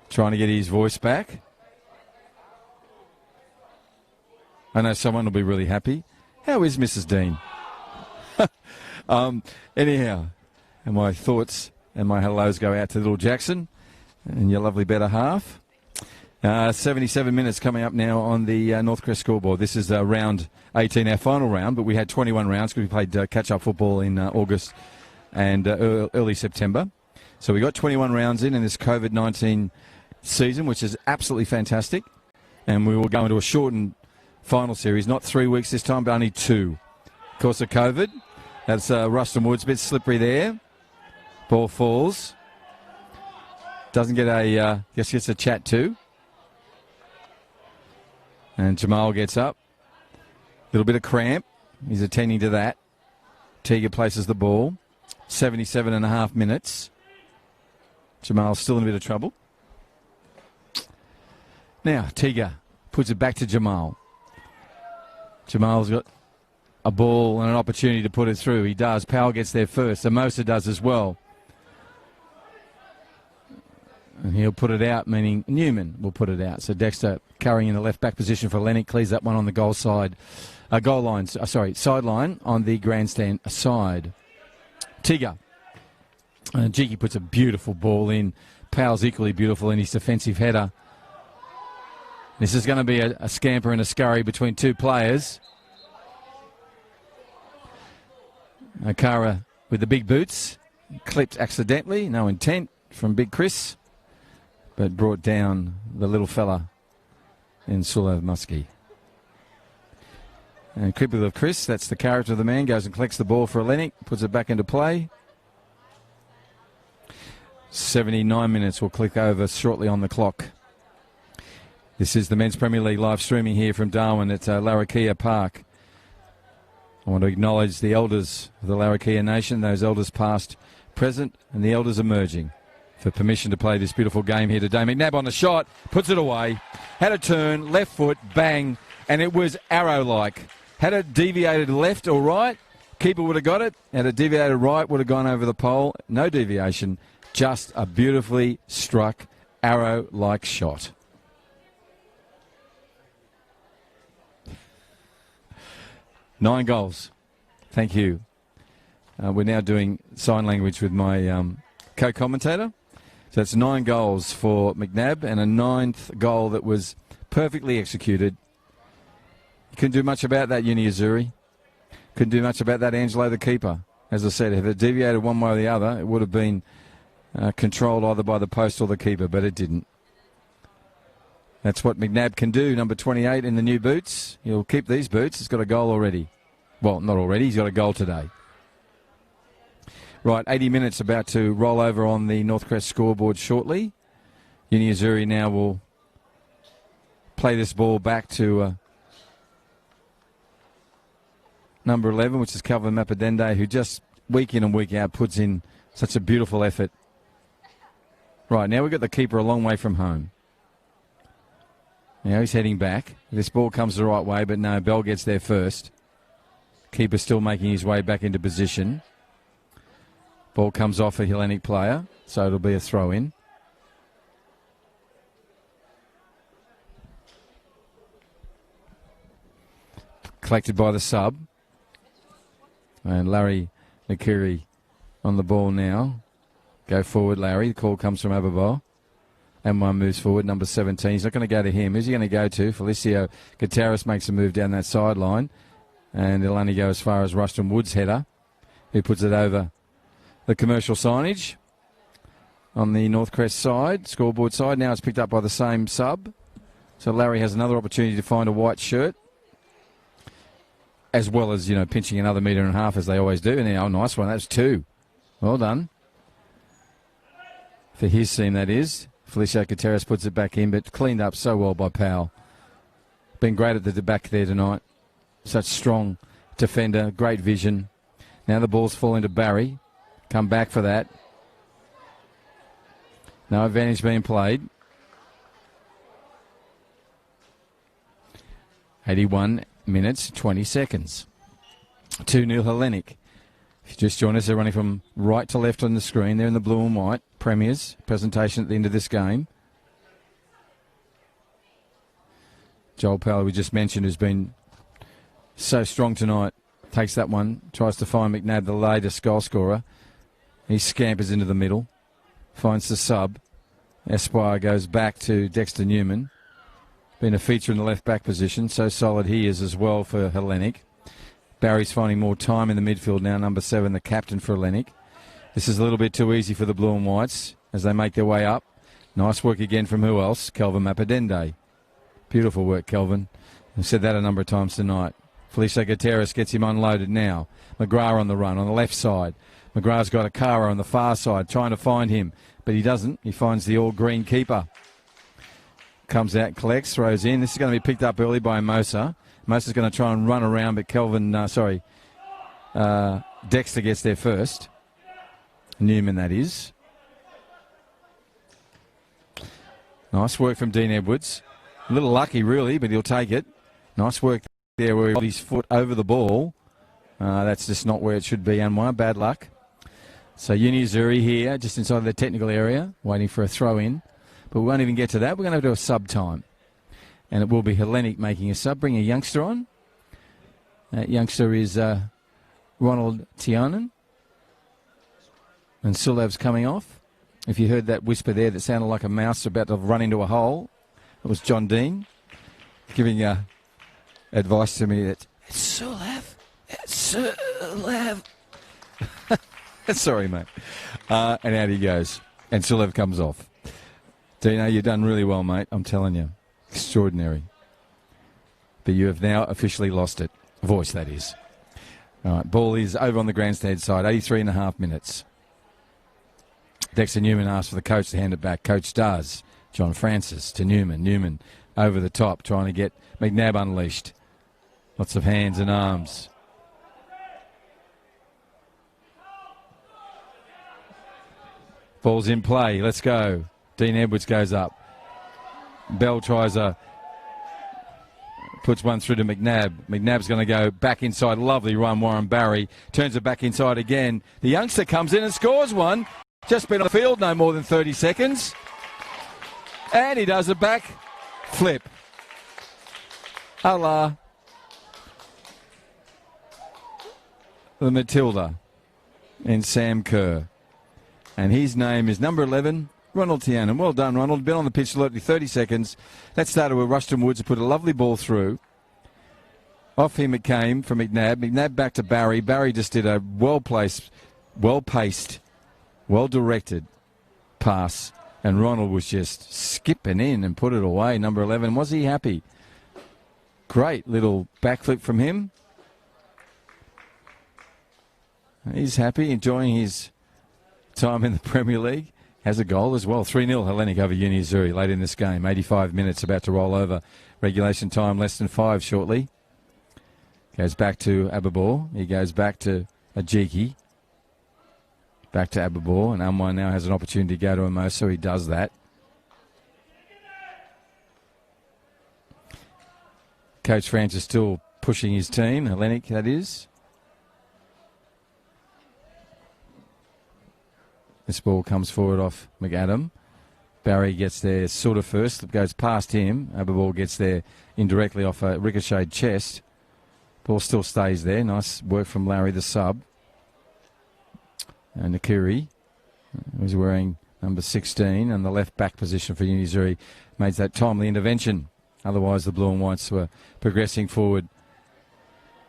E: Trying to get his voice back. I know someone will be really happy. How is Mrs. Dean? Anyhow, and my thoughts and my hellos go out to little Jackson and your lovely better half. 77 minutes coming up now on the Northcrest scoreboard. This is round 18, our final round, but we had 21 rounds because we played catch-up football in August and early September. So we got 21 rounds in this COVID-19 season, which is absolutely fantastic. And we will go into a shortened final series, not 3 weeks this time, but only 2. Of course, of COVID. That's Rushton Woods, a bit slippery there. Ball falls. Doesn't get gets a chat too. And Jamal gets up. Little bit of cramp. He's attending to that. Teague places the ball. 77.5 minutes. Jamal's still in a bit of trouble. Now, Tiga puts it back to Jamal. Jamal's got a ball and an opportunity to put it through. He does. Powell gets there first. Amosa does as well. And he'll put it out, meaning Newman will put it out. So Dexter carrying in the left back position for Hellenic, clears that one on the goal side. Sideline on the grandstand side. Tiga. Jiki puts a beautiful ball in. Powell's equally beautiful in his defensive header. This is going to be a scamper and a scurry between two players. Okara with the big boots. Clipped accidentally, no intent from Big Chris, but brought down the little fella in Sulov Muskie. And Cripple of Chris, that's the character of the man, goes and collects the ball for Hellenic, puts it back into play. 79 minutes will click over shortly on the clock. This is the Men's Premier League live streaming here from Darwin at Larrakia Park. I want to acknowledge the elders of the Larrakia Nation, those elders past, present, and the elders emerging, for permission to play this beautiful game here today. McNabb on the shot, puts it away, had a turn, left foot, bang, and it was arrow-like. Had it deviated left or right, keeper would have got it. Had it deviated right, would have gone over the pole. No deviation, just a beautifully struck arrow-like shot. Nine goals. Thank you. We're now doing sign language with my co-commentator. So it's 9 goals for McNabb and a 9th goal that was perfectly executed. You couldn't do much about that, Uni Azzurri. Couldn't do much about that, Angelo, the keeper. As I said, if it deviated one way or the other, it would have been controlled either by the post or the keeper, but it didn't. That's what McNabb can do, number 28 in the new boots. He'll keep these boots. He's got a goal already. Well, not already. He's got a goal today. Right, 80 minutes about to roll over on the Northcrest scoreboard shortly. Uni Azzurri now will play this ball back to number 11, which is Calvin Mappadende, who just week in and week out puts in such a beautiful effort. Right, now we've got the keeper a long way from home. Now he's heading back. This ball comes the right way, but no, Bell gets there first. Keeper still making his way back into position. Ball comes off a Hellenic player, so it'll be a throw-in. Collected by the sub. And Larry Nakiri on the ball now. Go forward, Larry. The call comes from Ababo. And one moves forward, number 17. He's not going to go to him. Who's he going to go to? Felicio Gutierrez makes a move down that sideline. And it'll only go as far as Ruston Wood's header, who puts it over the commercial signage on the Northcrest side, scoreboard side. Now it's picked up by the same sub. So Larry has another opportunity to find a white shirt, as well as, pinching another metre and a half as they always do. And oh, nice one. That's 2. Well done. For his team, that is. Felicio Gutierrez puts it back in, but cleaned up so well by Powell. Been great at the back there tonight. Such strong defender, great vision. Now the ball's falling to Barry. Come back for that. No advantage being played. 81 minutes, 20 seconds. 2-0 Hellenic. If you just joined us, they're running from right to left on the screen. They're in the blue and white. Premiers presentation at the end of this game. Joel Powell, we just mentioned, has been so strong tonight. Takes that one, tries to find McNabb, the latest goal scorer. He scampers into the middle, finds the sub. Esquire goes back to Dexter Newman. Been a feature in the left-back position, so solid he is as well for Hellenic. Barry's finding more time in the midfield now, number 7, the captain for Hellenic. This is a little bit too easy for the blue and whites as they make their way up. Nice work again from who else? Kelvin Mappadende. Beautiful work, Kelvin. I've said that a number of times tonight. Felicio Gutierrez gets him unloaded now. McGrath on the run on the left side. McGrath's got Okara on the far side trying to find him, but he doesn't. He finds the all-green keeper. Comes out, collects, throws in. This is going to be picked up early by Mosa. Mosa's going to try and run around, but Dexter gets there first. Newman, that is. Nice work from Dean Edwards. A little lucky, really, but he'll take it. Nice work there where he got his foot over the ball. That's just not where it should be, Anwar. Bad luck. So Azzurri here, just inside the technical area, waiting for a throw-in. But we won't even get to that. We're going to do a sub time. And it will be Hellenic making a sub. Bring a youngster on. That youngster is Ronald Tianen. And Sulev's coming off. If you heard that whisper there that sounded like a mouse about to run into a hole, it was John Dean giving advice to me that it's Sulev. It's Sulev. Sorry, mate. And out he goes. And Sulev comes off. Dino, you've done really well, mate. I'm telling you. Extraordinary. But you have now officially lost it. Voice, that is. All right, ball is over on the grandstand side. 83.5 minutes. Dexter Newman asks for the coach to hand it back. Coach does. John Francis to Newman. Newman over the top, trying to get McNabb unleashed. Lots of hands and arms. Ball's in play. Let's go. Dean Edwards goes up. Bell tries puts one through to McNabb. McNabb's going to go back inside. Lovely run, Warren Barry. Turns it back inside again. The youngster comes in and scores one. Just been on the field no more than 30 seconds. And he does a back flip. Allah. The Matilda and Sam Kerr. And his name is number 11, Ronald Tianen. Well done, Ronald. Been on the pitch literally 30 seconds. That started with Rushton Woods, who put a lovely ball through. Off him it came from McNabb. McNabb back to Barry. Barry just did a well-placed, well-paced, well-directed pass. And Ronald was just skipping in and put it away. Number 11, was he happy? Great little backflip from him. He's happy, enjoying his time in the Premier League. Has a goal as well. 3-0 Hellenic over Azzurri late in this game. 85 minutes about to roll over. Regulation time less than 5 shortly. Goes back to Ababor. He goes back to Ajiki. Back to Ababor. And Amwai now has an opportunity to go to Amoso. He does that. Coach Francis still pushing his team. Hellenic, that is. This ball comes forward off McAdam. Barry gets there sort of first. Goes past him. Ababor gets there indirectly off a ricocheted chest. Ball still stays there. Nice work from Larry, the sub. And Nakiri, who's wearing number 16, and the left back position for Azzurri, made that timely intervention. Otherwise, the Blue and Whites were progressing forward,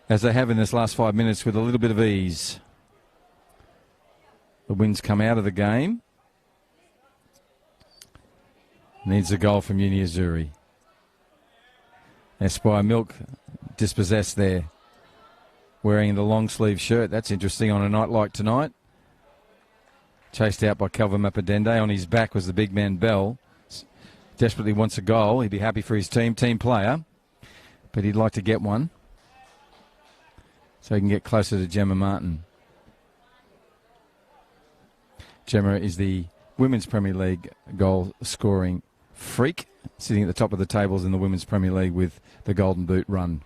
E: as they have in this last 5 minutes, with a little bit of ease. The winds come out of the game. Needs a goal from Azzurri. Esquire Milk dispossessed there, wearing the long sleeve shirt. That's interesting on a night like tonight. Chased out by Calvin Mappadende. On his back was the big man Bell. Desperately wants a goal. He'd be happy for his team player, but he'd like to get one so he can get closer to Gemma Martin. Gemma is the Women's Premier League goal scoring freak, sitting at the top of the tables in the Women's Premier League with the Golden Boot run.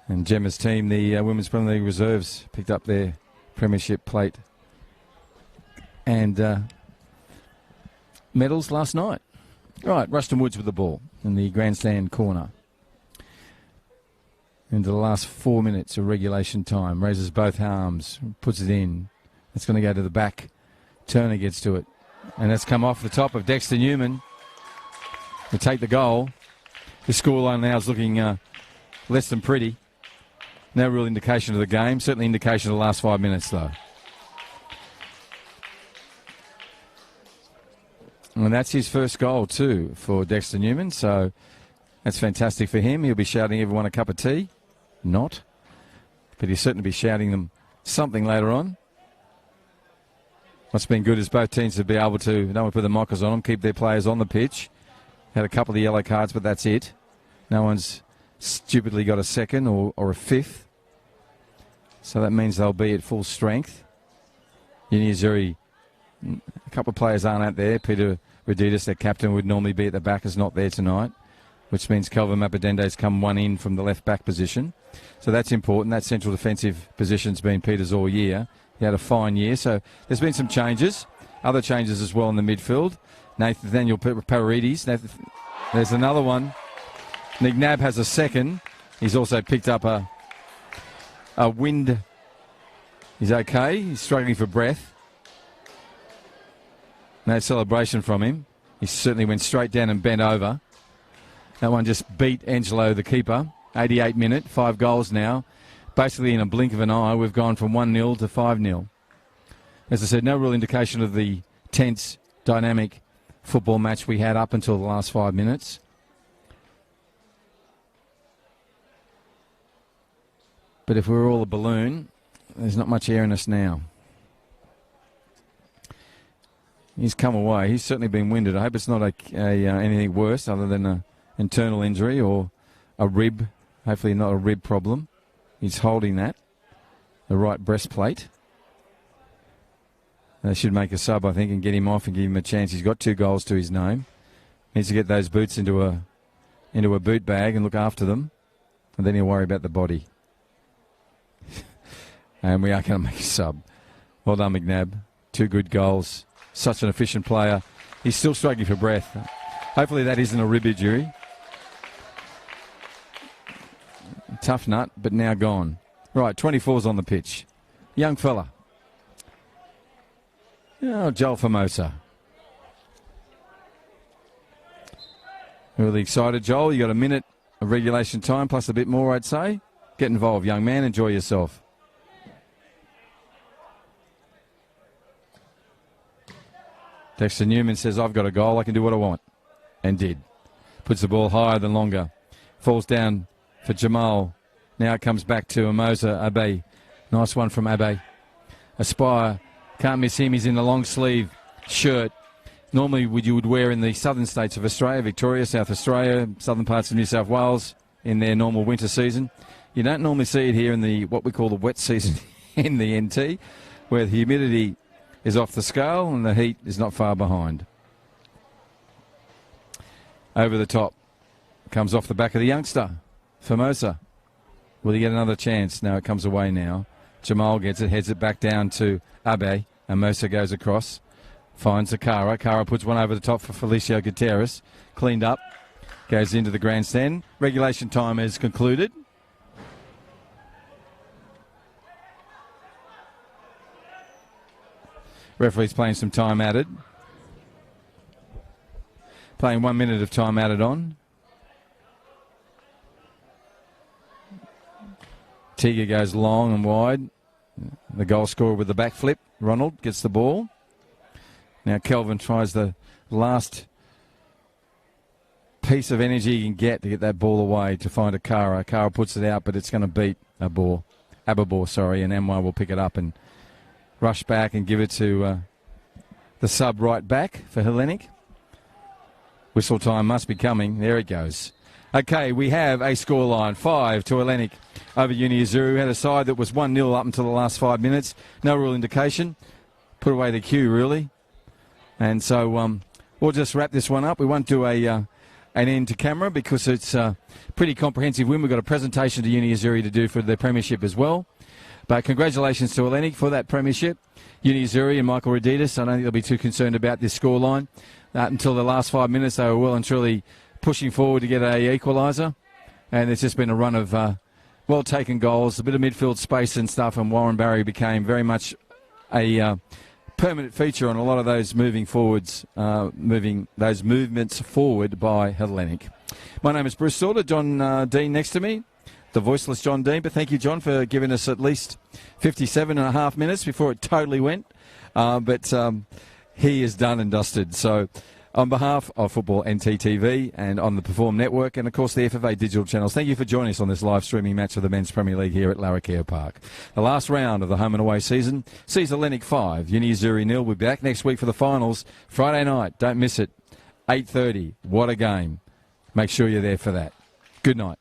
E: And Gemma's team, the Women's Premier League reserves, picked up their premiership plate and medals last night. Right, Rushton Woods with the ball in the grandstand corner. Into the last 4 minutes of regulation time. Raises both arms, puts it in. It's going to go to the back. Turner gets to it. And that's come off the top of Dexter Newman to take the goal. The scoreline now is looking less than pretty. No real indication of the game. Certainly indication of the last 5 minutes, though. And that's his first goal, too, for Dexter Newman. So that's fantastic for him. He'll be shouting everyone a cup of tea. Not. But he'll certainly be shouting them something later on. What's been good is both teams have been able to, don't want to put the mockers on them, keep their players on the pitch. Had a couple of yellow cards, but that's it. No one's stupidly got a second or a fifth. So that means they'll be at full strength. Azzurri, a couple of players aren't out there. Peter Reditas, their captain, would normally be at the back, is not there tonight, which means Kelvin Mapadende's come one in from the left-back position. So that's important. That central defensive position's been Peter's all year. He had a fine year. So there's been some changes. Other changes as well in the midfield. Nathaniel Paredes. There's another one. McNabb has a second. He's also picked up a wind. He's okay. He's struggling for breath. No celebration from him. He certainly went straight down and bent over. That one just beat Angelo, the keeper. 88 minute, 5 goals now. Basically in a blink of an eye, we've gone from 1-0 to 5-0. As I said, no real indication of the tense, dynamic football match we had up until the last 5 minutes. But if we're all a balloon, there's not much air in us now. He's come away. He's certainly been winded. I hope it's not anything worse other than an internal injury or a rib. Hopefully not a rib problem. He's holding that, the right breastplate. They should make a sub, I think, and get him off and give him a chance. He's got 2 goals to his name. Needs to get those boots into a boot bag and look after them, and then he'll worry about the body. And we are going to make a sub. Well done, McNabb. 2 good goals. Such an efficient player. He's still struggling for breath. Hopefully that isn't a rib injury. Tough nut, but now gone. Right, 24's on the pitch. Young fella. Oh, Joel Formosa. Really excited, Joel. You got a minute of regulation time, plus a bit more, I'd say. Get involved, young man. Enjoy yourself. Dexter Newman says, I've got a goal. I can do what I want. And did. Puts the ball higher than longer. Falls down for Jamal. Now it comes back to Amosa Abe. Nice one from Abe. Aspire. Can't miss him. He's in the long sleeve shirt. Normally you would wear in the southern states of Australia, Victoria, South Australia, southern parts of New South Wales in their normal winter season. You don't normally see it here in the what we call the wet season in the NT, where the humidity is off the scale and the heat is not far behind. Over the top. Comes off the back of the youngster, Formosa. Will he get another chance? No, it comes away now. Jamal gets it, heads it back down to Abe. And Mosa goes across. Finds Akara. Akara puts one over the top for Felicio Gutierrez. Cleaned up. Goes into the grandstand. Regulation time is concluded. Referee's playing some time added. Playing 1 minute of time added on. Tiga goes long and wide. The goal scorer with the back flip. Ronald gets the ball. Now Kelvin tries the last piece of energy he can get to get that ball away to find Akara. Akara puts it out, but it's going to beat Abor, and MY will pick it up and rush back and give it to the sub right back for Hellenic. Whistle time must be coming. There it goes. Okay, we have a scoreline, 5 to Hellenic over Uni Azzurri. We had a side that was 1-0 up until the last 5 minutes. No real indication. Put away the cue, really. And so we'll just wrap this one up. We won't do an end to camera because it's a pretty comprehensive win. We've got a presentation to Uni Azzurri to do for the premiership as well. But congratulations to Hellenic for that premiership. Uni Azzurri and Michael Reditas, I don't think they'll be too concerned about this scoreline. Until the last 5 minutes, they were well and truly pushing forward to get a equaliser. And it's just been a run of well-taken goals, a bit of midfield space and stuff, and Warren Barry became very much a permanent feature on a lot of those moving forwards, moving those movements forward by Hellenic. My name is Bruce Sauter. John Dean next to me, the voiceless John Dean. But thank you, John, for giving us at least 57 and a half minutes before it totally went. But he is done and dusted. So on behalf of Football NTTV and on the Perform Network and, of course, the FFA digital channels, thank you for joining us on this live streaming match of the Men's Premier League here at Larrakia Park. The last round of the home and away season sees Hellenic 5, Uni Azzurri 0. We'll be back next week for the finals. Friday night, don't miss it, 8:30. What a game. Make sure you're there for that. Good night.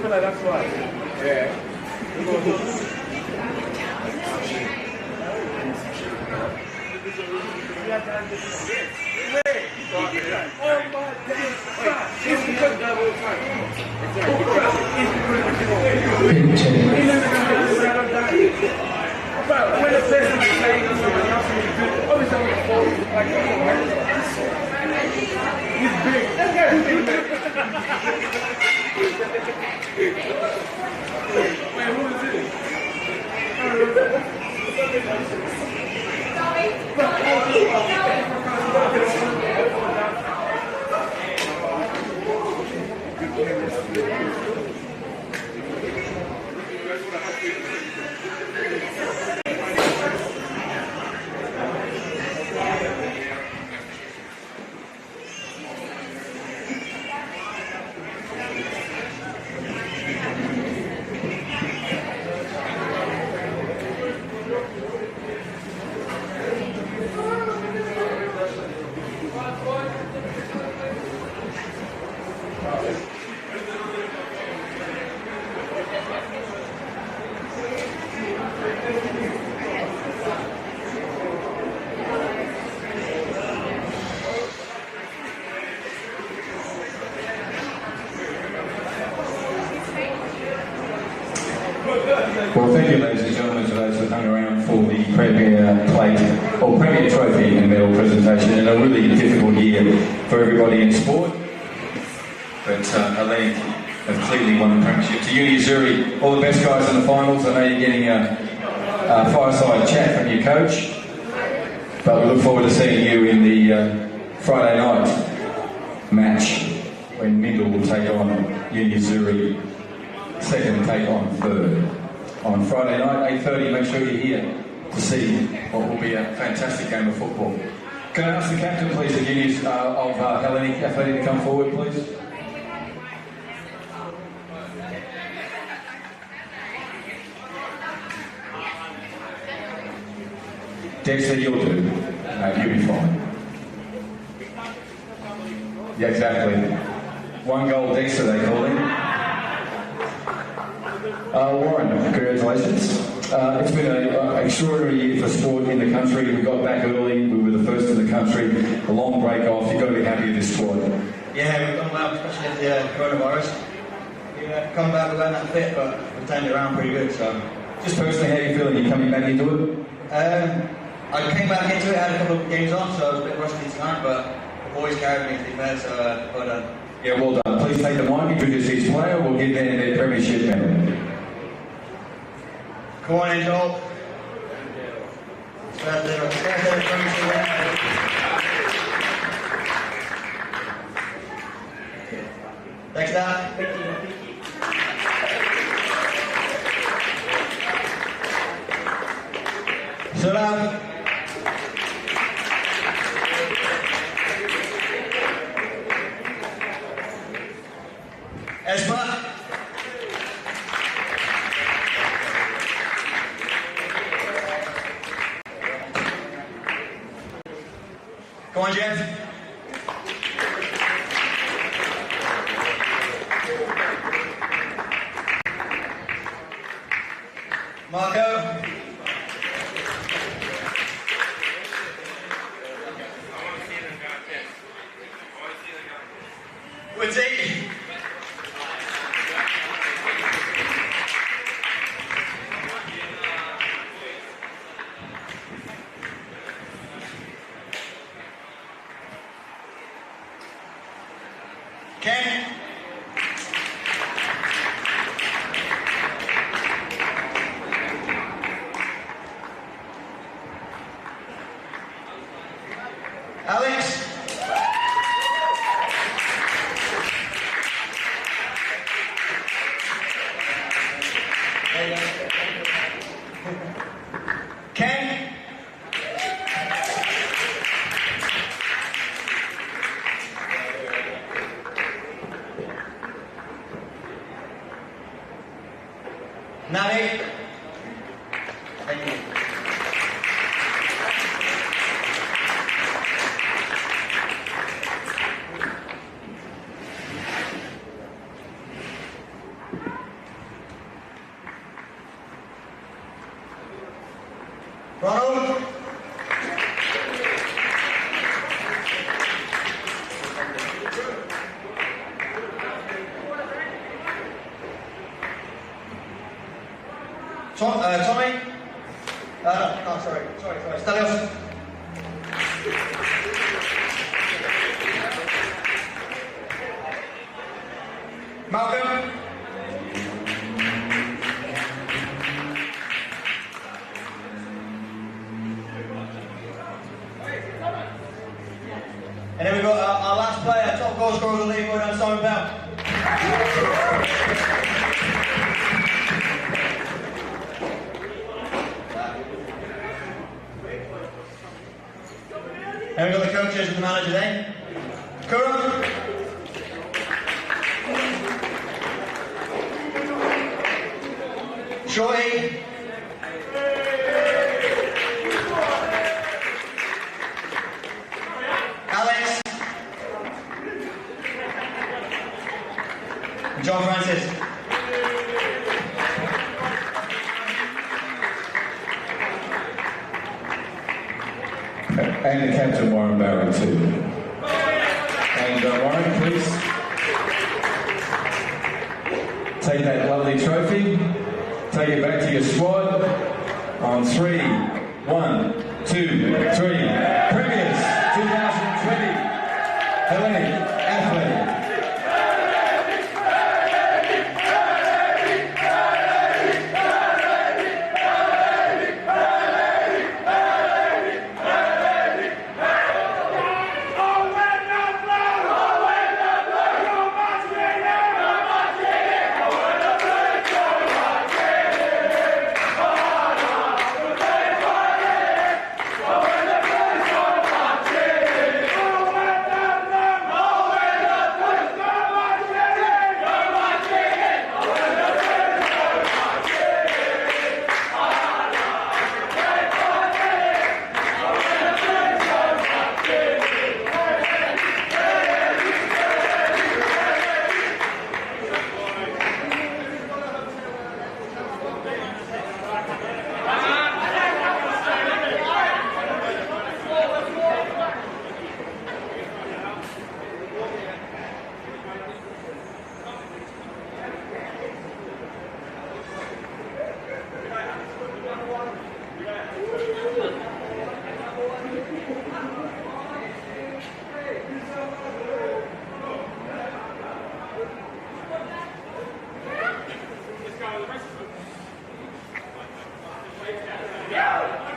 D: That's why. Yeah.
A: Well, thank you, ladies and gentlemen, for those who hung around for the Premier Plate or Premier Trophy and medal presentation in a really difficult year for everybody in sport. But Hellenic have clearly won the premiership. To Uni Azzurri, all the best guys in the finals. I know you're getting a fireside chat from your coach, but we look forward to seeing you in the Friday night match when Mindle will take on Uni Azzurri, second take on third. On Friday night, 8:30, make sure you're here to see what will be a fantastic game of football. Can I ask the captain, please, of Hellenic Athletic to come forward, please? Dexter, you'll do. No, you'll be fine. Yeah, exactly. One goal Dexter, they call him. Warren, congratulations. It's been an extraordinary year for sport in the country. We got back early, we were the first in the country. A long break off, you've got to be happy with this squad.
C: Yeah, we've done well, especially with the coronavirus. We come back, we weren't that fit, but we've turned it around pretty good. So,
A: just personally, how are you feeling? You coming back into it?
C: I came back into it, had a couple of games on, so I was a bit rusty tonight, but the boys carried me to be fair, so well done.
A: Yeah, well done. Please take the mic, introduce each player, we'll give them their premiership medal.
C: Come on, Angel. Thanks, Dad. So now, Esma. Come on, Jeff. Marco. Woodsy. Ken. Alex. Ken.
G: Maddie. Thank you. Ronald. Tommy? No, sorry. Stelios? Malcolm? And then we've got our last player, top goal scorer of the league, well done, Simon Bell. And we've got the coaches and the managers, eh? Kura? Shorty? Alex? And John Francis?
A: And the captain, Warren Barron, too. And Warren, please. Take that lovely trophy. Take it back to your squad. On 3, 1, 2, 3. Premiers 2020. Hellenic Athlete.
D: Yeah.